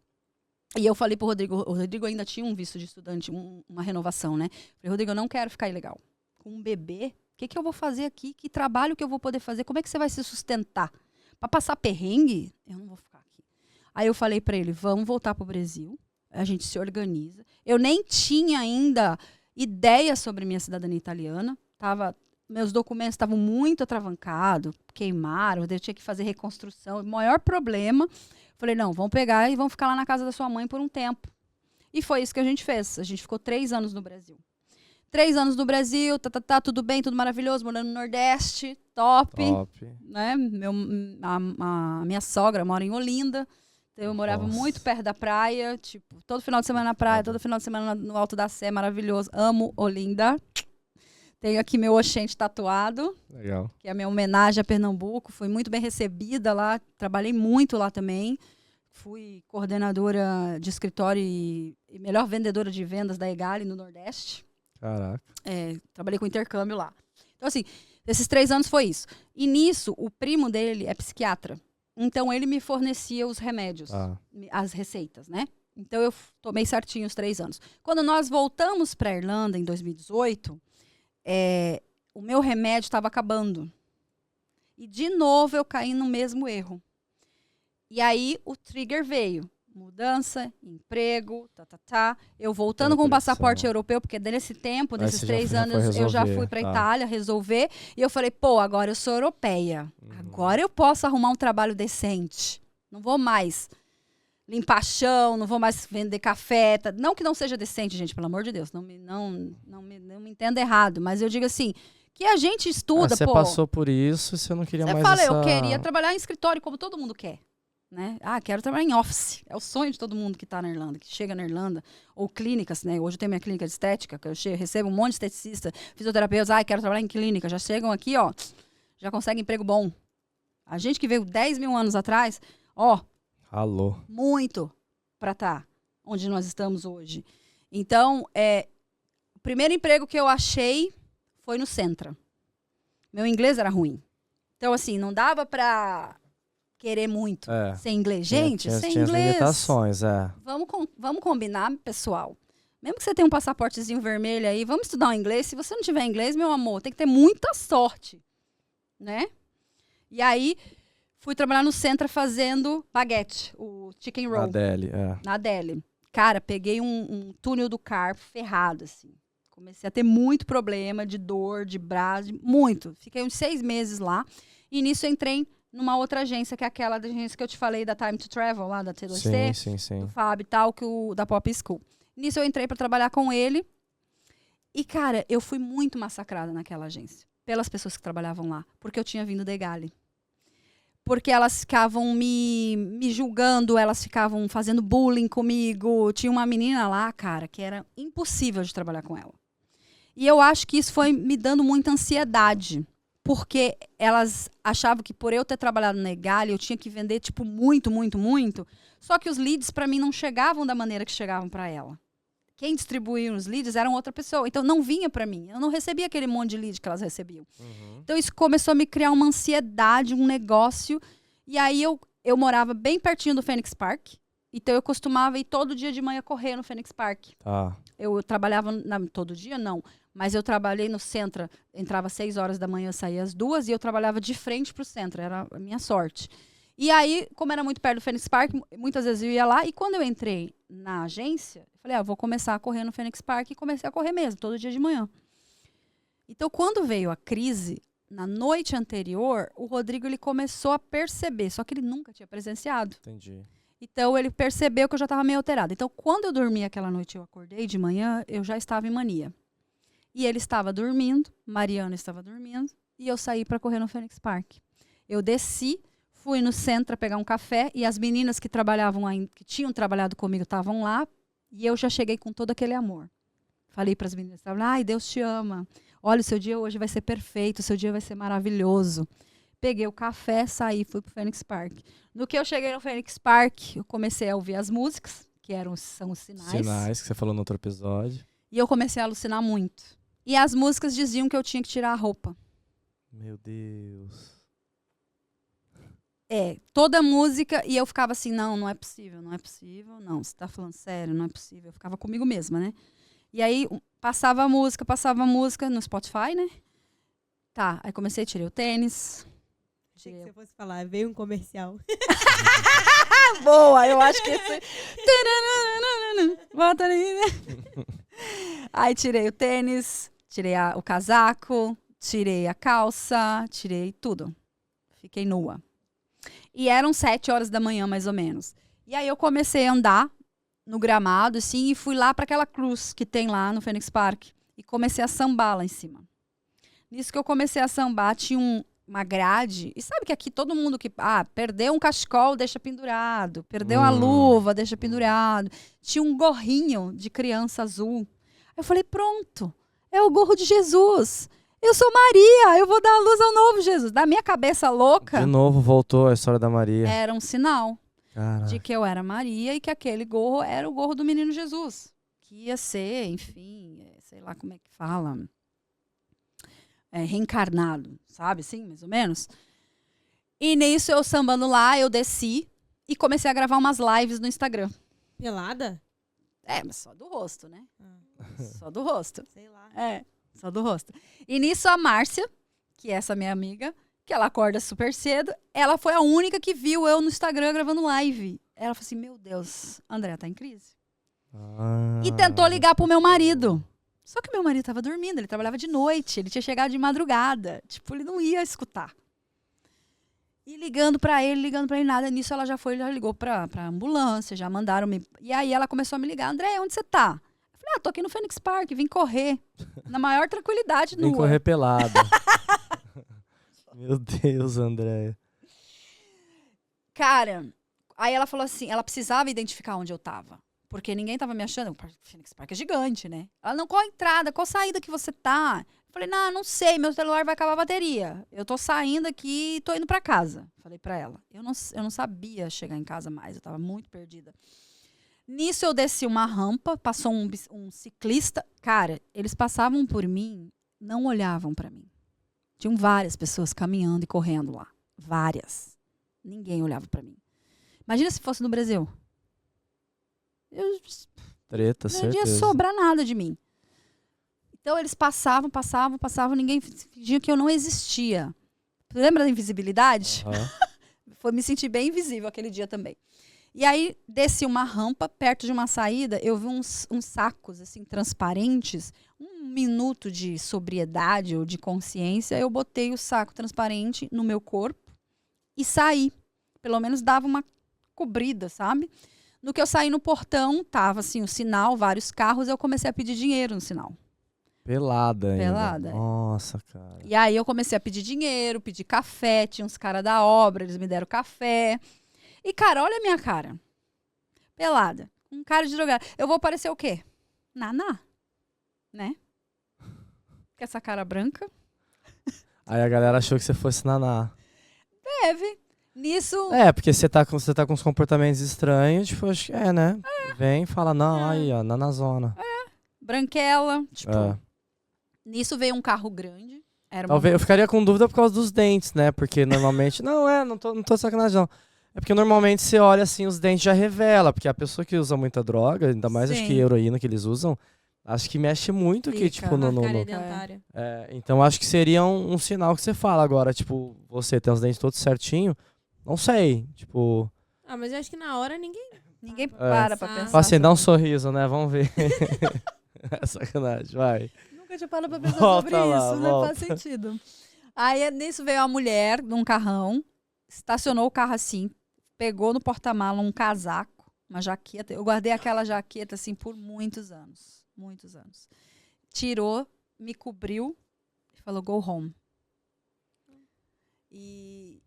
E eu falei pro Rodrigo, o Rodrigo ainda tinha um visto de estudante, uma renovação, né? Falei, Rodrigo, eu não quero ficar ilegal. Com um bebê, o que eu vou fazer aqui? Que trabalho que eu vou poder fazer? Como é que você vai se sustentar? Para passar perrengue? Eu não vou ficar aqui. Aí eu falei para ele, vamos voltar pro Brasil, a gente se organiza. Eu nem tinha ainda ideia sobre minha cidadania italiana, meus documentos estavam muito atravancados, queimaram, eu tinha que fazer reconstrução. O maior problema, falei, não, vamos pegar e vamos ficar lá na casa da sua mãe por um tempo. E foi isso que a gente fez. A gente ficou 3 anos no Brasil. 3 anos no Brasil, tudo bem, tudo maravilhoso, morando no Nordeste, top. Né? A minha sogra mora em Olinda, Então eu morava muito perto da praia, tipo, todo final de semana na praia, todo final de semana no Alto da Sé, maravilhoso. Amo Olinda. Tenho aqui meu Oxente tatuado. Legal. Que é a minha homenagem a Pernambuco. Fui muito bem recebida lá, trabalhei muito lá também. Fui coordenadora de escritório e melhor vendedora de vendas da Egali no Nordeste. Caraca. Trabalhei com intercâmbio lá. Então, assim, esses 3 anos foi isso. E nisso, o primo dele é psiquiatra. Então, ele me fornecia os remédios, as receitas, né? Então, eu tomei certinho os 3 anos. Quando nós voltamos para a Irlanda, em 2018, o meu remédio estava acabando. E, de novo, eu caí no mesmo erro. E aí, o trigger veio. Mudança, emprego, Eu voltando com o passaporte europeu, porque nesse tempo, nesses 3 anos, eu já fui para Itália resolver. E eu falei, agora eu sou europeia. Agora eu posso arrumar um trabalho decente. Não vou mais limpar chão, não vou mais vender café. Não que não seja decente, gente, pelo amor de Deus. Não me entenda errado. Mas eu digo assim, que a gente estuda, Você passou por isso e você não queria mais essa... eu queria trabalhar em escritório como todo mundo quer. Né? Quero trabalhar em office. É o sonho de todo mundo que está na Irlanda, que chega na Irlanda. Ou clínicas, né? Hoje eu tenho minha clínica de estética, que eu recebo um monte de esteticista, fisioterapeutas. Quero trabalhar em clínica. Já chegam aqui, já conseguem emprego bom. A gente que veio 10 mil anos atrás, alô, muito para estar onde nós estamos hoje. Então, o primeiro emprego que eu achei foi no Centra. Meu inglês era ruim. Então, assim, não dava para querer muito sem inglês. Gente, sem tinha inglês. Limitações, Vamos combinar, pessoal. Mesmo que você tenha um passaportezinho vermelho aí, vamos estudar o inglês. Se você não tiver inglês, meu amor, tem que ter muita sorte, né? E aí, fui trabalhar no Centra fazendo baguete, o chicken roll. Na Deli. Cara, peguei um túnel do carpo ferrado, assim. Comecei a ter muito problema de dor, de braço, muito. Fiquei uns 6 meses lá. E nisso eu entrei numa outra agência, que é aquela da agência que eu te falei, da Time to Travel, lá da TLC, sim. do Fábio e tal, da Pop School. Nisso eu entrei para trabalhar com ele. E, cara, eu fui muito massacrada naquela agência, pelas pessoas que trabalhavam lá, porque eu tinha vindo da Egali. Porque elas ficavam me julgando, elas ficavam fazendo bullying comigo. Tinha uma menina lá, cara, que era impossível de trabalhar com ela. E eu acho que isso foi me dando muita ansiedade. Porque elas achavam que por eu ter trabalhado na Egali, eu tinha que vender, tipo, muito, muito, muito. Só que os leads, para mim, não chegavam da maneira que chegavam para ela. Quem distribuía os leads era outra pessoa. Então, não vinha para mim. Eu não recebia aquele monte de lead que elas recebiam. Então, isso começou a me criar uma ansiedade, um negócio. E aí, eu morava bem pertinho do Phoenix Park. Então, eu costumava ir todo dia de manhã correr no Phoenix Park. Eu trabalhava... todo dia, não. Mas eu trabalhei no Centra, entrava às 6 horas da manhã, saía às 2, e eu trabalhava de frente pro Centra, era a minha sorte. E aí, como era muito perto do Phoenix Park, muitas vezes eu ia lá, e quando eu entrei na agência, eu falei, vou começar a correr no Phoenix Park, e comecei a correr mesmo, todo dia de manhã. Então, quando veio a crise, na noite anterior, o Rodrigo ele começou a perceber, só que ele nunca tinha presenciado. Entendi. Então, ele percebeu que eu já estava meio alterada. Então, quando eu dormi aquela noite, eu acordei de manhã, eu já estava em mania. E ele estava dormindo, Mariana estava dormindo, e eu saí para correr no Phoenix Park. Eu desci, fui no Centra pegar um café, e as meninas que trabalhavam aí, que tinham trabalhado comigo, estavam lá, e eu já cheguei com todo aquele amor. Falei para as meninas, Deus te ama. Olha, o seu dia hoje vai ser perfeito, o seu dia vai ser maravilhoso. Peguei o café, saí, fui pro Phoenix Park. No que eu cheguei no Phoenix Park, eu comecei a ouvir as músicas, que são os sinais. Sinais, que você falou no outro episódio. E eu comecei a alucinar muito. E as músicas diziam que eu tinha que tirar a roupa. Meu Deus. Toda música, e eu ficava assim, não é possível, não, você tá falando sério, não é possível. Eu ficava comigo mesma, né? E aí, passava a música no Spotify, né? Tá, aí comecei, tirei o tênis. Achei que você fosse falar, veio um comercial. Boa, eu acho que esse... Bota ali, né? Aí tirei o tênis, tirei o casaco, tirei a calça, tirei tudo. Fiquei nua. E eram 7 horas da manhã, mais ou menos. E aí eu comecei a andar no gramado, assim, e fui lá para aquela cruz que tem lá no Phoenix Park. E comecei a sambar lá em cima. Nisso que eu comecei a sambar, tinha uma grade. E sabe que aqui todo mundo que... perdeu um cachecol, deixa pendurado. Perdeu a luva, deixa pendurado. Tinha um gorrinho de criança azul. Aí eu falei, pronto. É o gorro de Jesus. Eu sou Maria. Eu vou dar a luz ao novo Jesus. Da minha cabeça louca... De novo voltou a história da Maria. Era um sinal. Caraca. De que eu era Maria e que aquele gorro era o gorro do menino Jesus. Que ia ser, enfim, sei lá como é que fala... reencarnado, sabe? Assim, mais ou menos. E nisso, eu sambando lá, eu desci e comecei a gravar umas lives no Instagram. Pelada? Mas só do rosto, né? Só do rosto. Sei lá. Só do rosto. E nisso, a Márcia, que é essa minha amiga, que ela acorda super cedo, ela foi a única que viu eu no Instagram gravando live. Ela falou assim, meu Deus, André tá em crise. E tentou ligar pro meu marido. Só que meu marido tava dormindo, ele trabalhava de noite, ele tinha chegado de madrugada. Tipo, ele não ia escutar. E ligando pra ele, nada. Nisso ela já ligou pra ambulância, já mandaram me... E aí ela começou a me ligar, André, onde você tá? Eu falei, tô aqui no Phoenix Park, vim correr. Na maior tranquilidade, nua. Vim correr pelada. Meu Deus, André. Cara, aí ela falou assim, ela precisava identificar onde eu tava. Porque ninguém tava me achando. O Phoenix Park é gigante, né? Ela, não, qual a entrada? Qual saída que você tá? Eu falei, não sei, meu celular vai acabar a bateria. Eu tô saindo aqui e tô indo pra casa. Falei pra ela. Eu não sabia chegar em casa mais, eu tava muito perdida. Nisso eu desci uma rampa, passou um ciclista. Cara, eles passavam por mim, não olhavam pra mim. Tinham várias pessoas caminhando e correndo lá. Várias. Ninguém olhava pra mim. Imagina se fosse no Brasil. Treta, não ia certeza. sobrar nada de mim. Então eles passavam, ninguém fingia que eu não existia. Lembra da invisibilidade? Foi me sentir bem invisível aquele dia também. E aí desci uma rampa, perto de uma saída, eu vi uns sacos assim transparentes, 1 minuto de sobriedade ou de consciência, eu botei o saco transparente no meu corpo e saí. Pelo menos dava uma cobrida, sabe? No que eu saí no portão, tava assim o sinal, vários carros, eu comecei a pedir dinheiro no sinal. Pelada ainda. Pelada. Nossa, cara. E aí eu comecei a pedir dinheiro, pedir café, tinha uns caras da obra, eles me deram café. E, cara, olha a minha cara. Pelada. Um cara de drogado. Eu vou parecer o quê? Naná. Né? Com essa cara branca. Aí a galera achou que você fosse Naná. Deve. Nisso... porque você tá com uns comportamentos estranhos, tipo, acho que né? Vem e fala, não, aí, ó, Nanazona. Branquela, tipo... Nisso veio um carro grande. Talvez eu ficaria com dúvida por causa dos dentes, né? Porque normalmente... não tô sacanagem, não. É porque normalmente você olha assim, os dentes já revela. Porque a pessoa que usa muita droga, ainda mais acho que heroína que eles usam, acho que mexe muito que, tipo, no... Então acho que seria um sinal que você fala agora, tipo, você tem os dentes todos certinho. Não sei, tipo... mas eu acho que na hora ninguém para pra pensar. Fala assim, dá um sorriso, né? Vamos ver. Sacanagem, vai. Nunca tinha parado pra pensar sobre isso, né? Faz sentido. Aí nisso veio a mulher num carrão, estacionou o carro assim, pegou no porta-mala um casaco, uma jaqueta. Eu guardei aquela jaqueta assim por muitos anos. Muitos anos. Tirou, me cobriu e falou, go home. E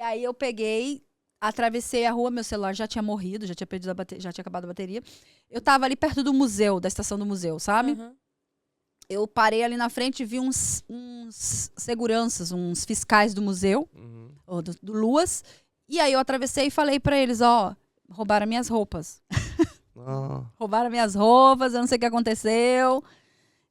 aí eu peguei, atravessei a rua, meu celular já tinha morrido, já tinha perdido já tinha acabado a bateria. Eu tava ali perto do museu, da estação do museu, sabe? Uhum. Eu parei ali na frente e vi uns seguranças, uns fiscais do museu, ou do Luas. E aí eu atravessei e falei pra eles, roubaram minhas roupas. Roubaram minhas roupas, eu não sei o que aconteceu.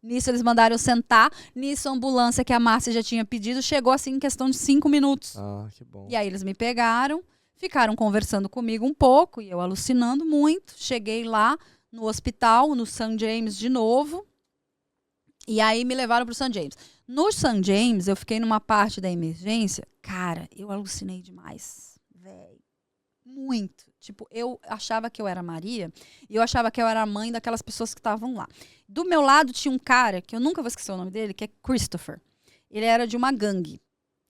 Nisso eles mandaram eu sentar. Nisso a ambulância que a Márcia já tinha pedido chegou assim em questão de 5 minutos. Que bom. E aí eles me pegaram, ficaram conversando comigo um pouco e eu alucinando muito. Cheguei lá no hospital, no St. James de novo. E aí me levaram pro St. James. No St. James, eu fiquei numa parte da emergência. Cara, eu alucinei demais. Véi. Muito. Tipo, eu achava que eu era Maria e eu achava que eu era a mãe daquelas pessoas que estavam lá. Do meu lado tinha um cara, que eu nunca vou esquecer o nome dele, que é Christopher. Ele era de uma gangue.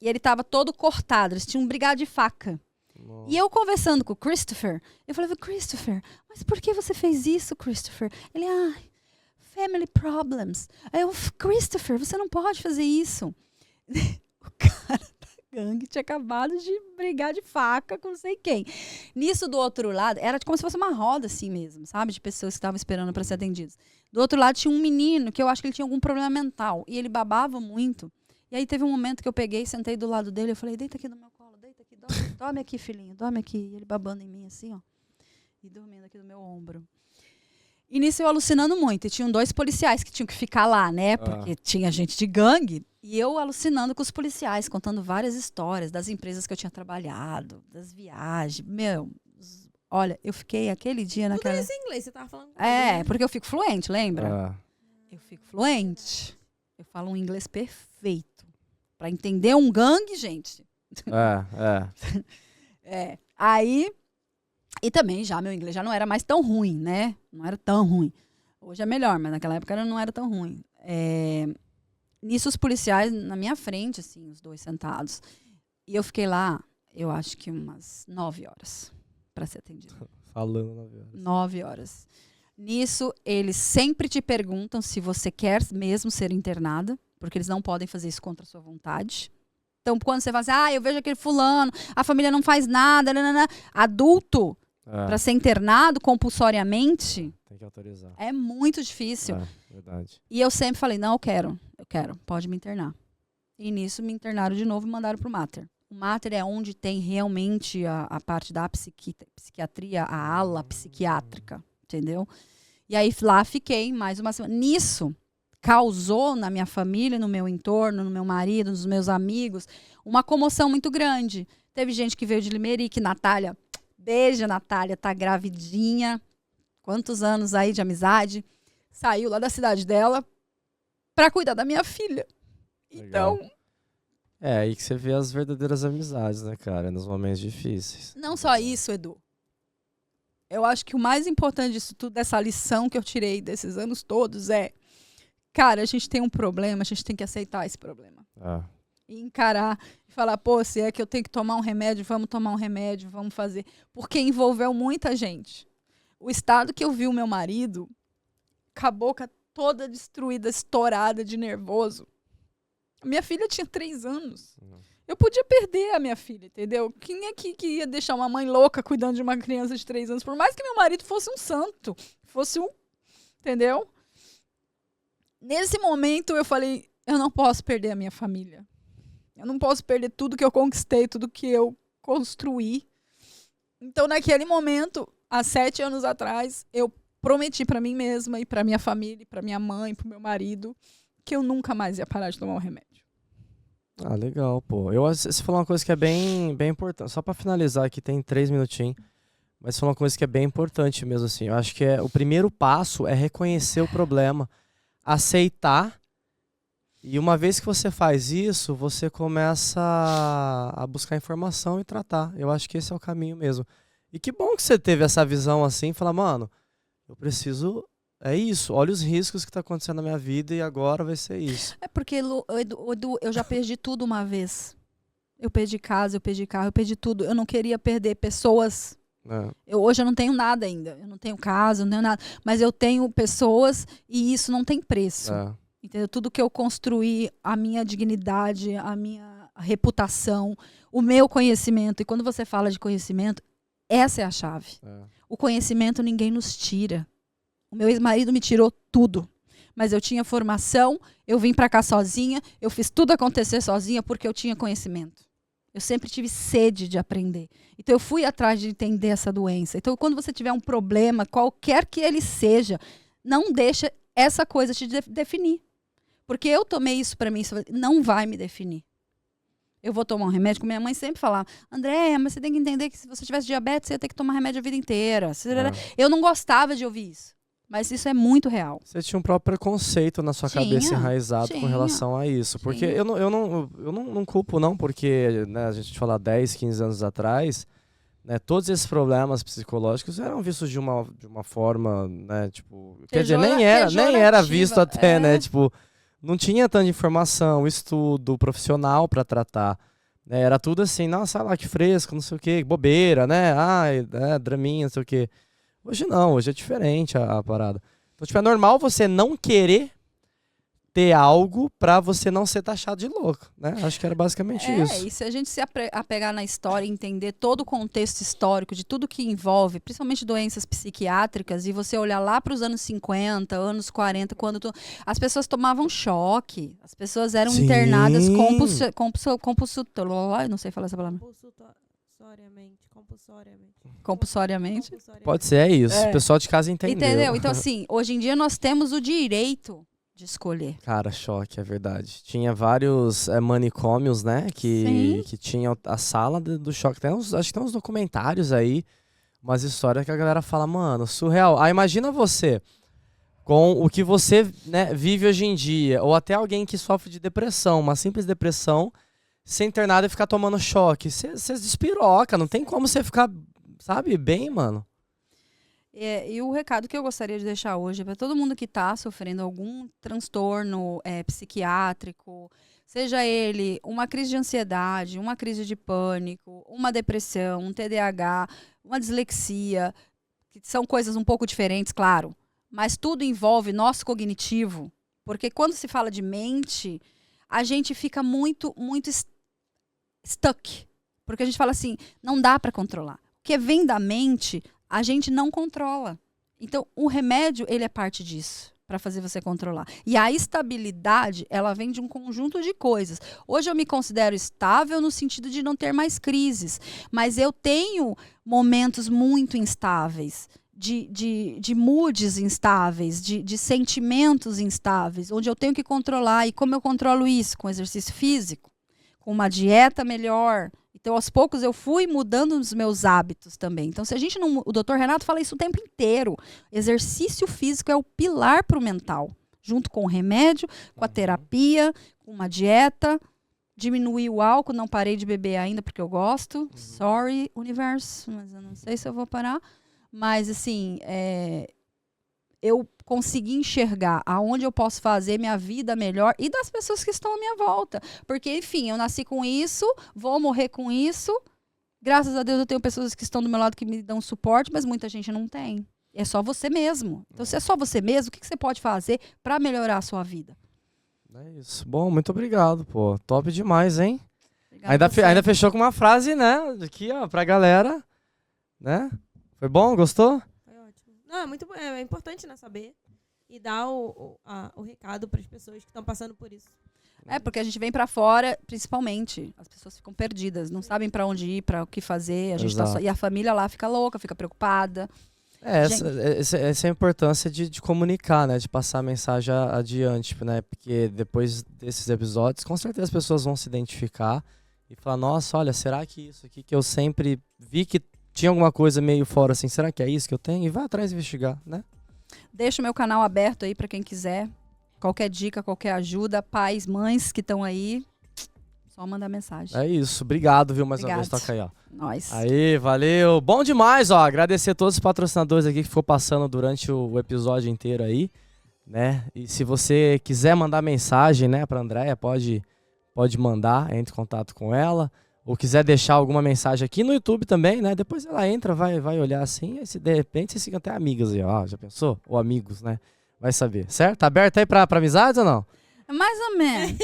E ele tava todo cortado. Eles tinham brigado de faca. Nossa. E eu conversando com o Christopher, eu falava, Christopher, mas por que você fez isso, Christopher? Ele, family problems. Aí eu, Christopher, você não pode fazer isso. O cara gangue tinha acabado de brigar de faca com não sei quem. Nisso, do outro lado, era como se fosse uma roda assim mesmo, sabe? De pessoas que estavam esperando para ser atendidas. Do outro lado tinha um menino que eu acho que ele tinha algum problema mental. E ele babava muito. E aí teve um momento que eu peguei, sentei do lado dele, eu falei, deita aqui no meu colo, deita aqui, dorme aqui, filhinho, dorme aqui. E ele babando em mim assim, ó. E dormindo aqui no meu ombro. E nisso eu alucinando muito. E tinham 2 policiais que tinham que ficar lá, né? Porque tinha gente de gangue. E eu alucinando com os policiais, contando várias histórias das empresas que eu tinha trabalhado, das viagens. Meu, olha, eu fiquei aquele dia naquela... Tudo isso em inglês, você tava falando. Porque eu fico fluente, lembra? Eu fico fluente. Eu falo um inglês perfeito. Pra entender um gangue, gente. Aí... E também já meu inglês já não era mais tão ruim, né? Não era tão ruim. Hoje é melhor, mas naquela época não era tão ruim. Nisso os policiais na minha frente, assim, os 2 sentados. E eu fiquei lá, eu acho que umas 9 horas para ser atendida. Falando 9 horas. 9 horas. Nisso, eles sempre te perguntam se você quer mesmo ser internada, porque eles não podem fazer isso contra a sua vontade. Então, quando você fala assim, eu vejo aquele fulano, a família não faz nada, adulto, para ser internado compulsoriamente, tem que autorizar. É muito difícil. Verdade. E eu sempre falei, não, eu quero, pode me internar. E nisso me internaram de novo e mandaram pro Mater. O Mater é onde tem realmente a parte da psiquiatria, a ala psiquiátrica, entendeu? E aí lá fiquei mais uma semana. Nisso, causou na minha família, no meu entorno, no meu marido, nos meus amigos, uma comoção muito grande. Teve gente que veio de Limerick, Natália, beijo, Natália, tá gravidinha, quantos anos aí de amizade, saiu lá da cidade dela pra cuidar da minha filha. Legal. Então... É aí que você vê as verdadeiras amizades, né, cara, nos momentos difíceis. Não só isso, Edu. Eu acho que o mais importante disso tudo, dessa lição que eu tirei desses anos todos cara, a gente tem um problema, a gente tem que aceitar esse problema. E encarar, e falar, se é que eu tenho que tomar um remédio, vamos tomar um remédio, vamos fazer. Porque envolveu muita gente. O estado que eu vi o meu marido, com a boca toda destruída, estourada de nervoso. A minha filha tinha 3 anos. Eu podia perder a minha filha, entendeu? Quem é que ia deixar uma mãe louca cuidando de uma criança de 3 anos? Por mais que meu marido fosse um santo, fosse um... Entendeu? Nesse momento eu falei, eu não posso perder a minha família. Eu não posso perder tudo que eu conquistei, tudo que eu construí. Então, naquele momento, há 7 anos atrás, eu prometi para mim mesma e para minha família, para minha mãe, para o meu marido, que eu nunca mais ia parar de tomar um remédio. Legal, pô. Você falou uma coisa que é bem importante. Só para finalizar aqui, tem 3 minutinhos. Mas você falou uma coisa que é bem importante mesmo, assim. Eu acho que o primeiro passo é reconhecer o problema, aceitar. E uma vez que você faz isso, você começa a buscar informação e tratar. Eu acho que esse é o caminho mesmo. E que bom que você teve essa visão assim, falar, mano, eu preciso... É isso, olha os riscos que tá acontecendo na minha vida e agora vai ser isso. É porque, Edu, eu já perdi tudo uma vez. Eu perdi casa, eu perdi carro, eu perdi tudo. Eu não queria perder pessoas. Hoje eu não tenho nada ainda. Eu não tenho casa, não tenho nada. Mas eu tenho pessoas e isso não tem preço. Entendeu? Tudo que eu construí, a minha dignidade, a minha reputação, o meu conhecimento. E quando você fala de conhecimento, essa é a chave. O conhecimento ninguém nos tira. O meu ex-marido me tirou tudo. Mas eu tinha formação, eu vim pra cá sozinha, eu fiz tudo acontecer sozinha porque eu tinha conhecimento. Eu sempre tive sede de aprender. Então eu fui atrás de entender essa doença. Então quando você tiver um problema, qualquer que ele seja, não deixa essa coisa te definir. Porque eu tomei isso pra mim, não vai me definir. Eu vou tomar um remédio, como minha mãe sempre falava, Andréia, mas você tem que entender que se você tivesse diabetes, você ia ter que tomar remédio a vida inteira. Eu não gostava de ouvir isso. Mas isso é muito real. Você tinha um próprio preconceito na sua cabeça enraizado com relação a isso. Porque eu não culpo, não, porque a gente fala 10, 15 anos atrás, né, todos esses problemas psicológicos eram vistos de uma forma, né, tipo... Quer dizer, nem era visto até, né, tipo... Não tinha tanta informação, estudo profissional para tratar. Né, era tudo assim, nossa, lá que fresco, não sei o que, bobeira, né? Draminha, não sei o que. Hoje não, hoje é diferente a parada. Então, tipo, é normal você não querer ter algo pra você não ser taxado de louco, né? Acho que era basicamente isso. E se a gente se apegar na história e entender todo o contexto histórico de tudo que envolve, principalmente doenças psiquiátricas, e você olhar lá para os anos 50, anos 40, quando as pessoas tomavam choque, as pessoas eram internadas não sei falar essa palavra. Compulsoriamente. Pode ser, é isso. O pessoal de casa entendeu. Então, assim, hoje em dia nós temos o direito de escolher. Cara, choque, é verdade. Tinha vários manicômios, né? Que tinham a sala do choque. Acho que tem uns documentários aí, umas histórias que a galera fala, mano, surreal. Ah, imagina você com o que você, né, vive hoje em dia, ou até alguém que sofre de depressão, uma simples depressão, ser internado e ficar tomando choque. Você despiroca, não tem como você ficar, sabe, bem, mano. E o recado que eu gostaria de deixar hoje é para todo mundo que está sofrendo algum transtorno psiquiátrico, seja ele uma crise de ansiedade, uma crise de pânico, uma depressão, um TDAH, uma dislexia, que são coisas um pouco diferentes, claro, mas tudo envolve nosso cognitivo, porque quando se fala de mente, a gente fica muito stuck, porque a gente fala assim, não dá para controlar. O que vem da mente, a gente não controla. Então, o remédio, ele é parte disso, para fazer você controlar. E a estabilidade, ela vem de um conjunto de coisas. Hoje eu me considero estável no sentido de não ter mais crises, mas eu tenho momentos muito instáveis, de moods instáveis, de sentimentos instáveis, onde eu tenho que controlar. E como eu controlo isso? Com exercício físico, com uma dieta melhor. Então, aos poucos, eu fui mudando os meus hábitos também. Então, se a gente não... O Dr. Renato fala isso o tempo inteiro. Exercício físico é o pilar para o mental. Junto com o remédio, com a terapia, com uma dieta. Diminuir o álcool, não parei de beber ainda porque eu gosto. Sorry, universo, mas eu não sei se eu vou parar. Mas, assim, eu consegui enxergar aonde eu posso fazer minha vida melhor e das pessoas que estão à minha volta. Porque, enfim, eu nasci com isso, vou morrer com isso. Graças a Deus eu tenho pessoas que estão do meu lado que me dão suporte, mas muita gente não tem. É só você mesmo. Então, se é só você mesmo, o que você pode fazer para melhorar a sua vida? É isso. Bom, muito obrigado, pô. Top demais, hein? Ainda fechou com uma frase, né? Aqui, ó, pra galera. Né? Foi bom? Gostou? Não, é importante, né, saber e dar o recado para as pessoas que estão passando por isso. Porque a gente vem para fora, principalmente, as pessoas ficam perdidas, não sabem para onde ir, para o que fazer, a gente e a família lá fica louca, fica preocupada. Essa é a importância de comunicar, né, de passar a mensagem adiante, né, porque depois desses episódios, com certeza as pessoas vão se identificar e falar, nossa, olha, será que isso aqui que eu sempre vi que tinha alguma coisa meio fora assim, será que é isso que eu tenho? E vai atrás investigar, né? Deixa o meu canal aberto aí para quem quiser. Qualquer dica, qualquer ajuda, pais, mães que estão aí, só mandar mensagem. É isso. Obrigado, viu? Mais uma vez, toca aí, ó. Nós. Aí, valeu. Bom demais, ó. Agradecer a todos os patrocinadores aqui que ficou passando durante o episódio inteiro aí, né? E se você quiser mandar mensagem, né, pra Andréia, pode mandar, entre em contato com ela. Ou quiser deixar alguma mensagem aqui no YouTube também, né? Depois ela entra, vai olhar assim, e se de repente vocês ficam até amigas aí, ó. Já pensou? Ou amigos, né? Vai saber, certo? Tá aberto aí pra amizades ou não? Mais ou menos.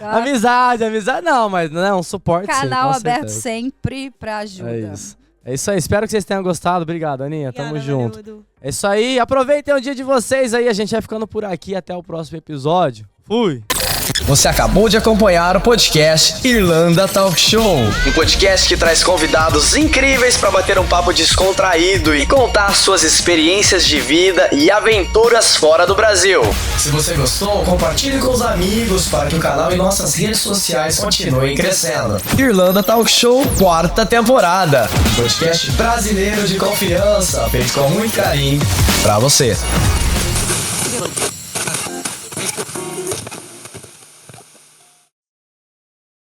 Amizade não, mas não é um suporte. Canal sim, aberto sempre pra ajuda. É isso aí, espero que vocês tenham gostado. Obrigado, Aninha. Tamo junto. Valeu, é isso aí, aproveitem o dia de vocês aí. A gente vai ficando por aqui até o próximo episódio. Fui! Você acabou de acompanhar o podcast Irlanda Talk Show, um podcast que traz convidados incríveis para bater um papo descontraído e contar suas experiências de vida e aventuras fora do Brasil. Se você gostou, compartilhe com os amigos para que o canal e nossas redes sociais continuem crescendo. Irlanda Talk Show, 4ª temporada, um podcast brasileiro de confiança, feito com muito carinho para você.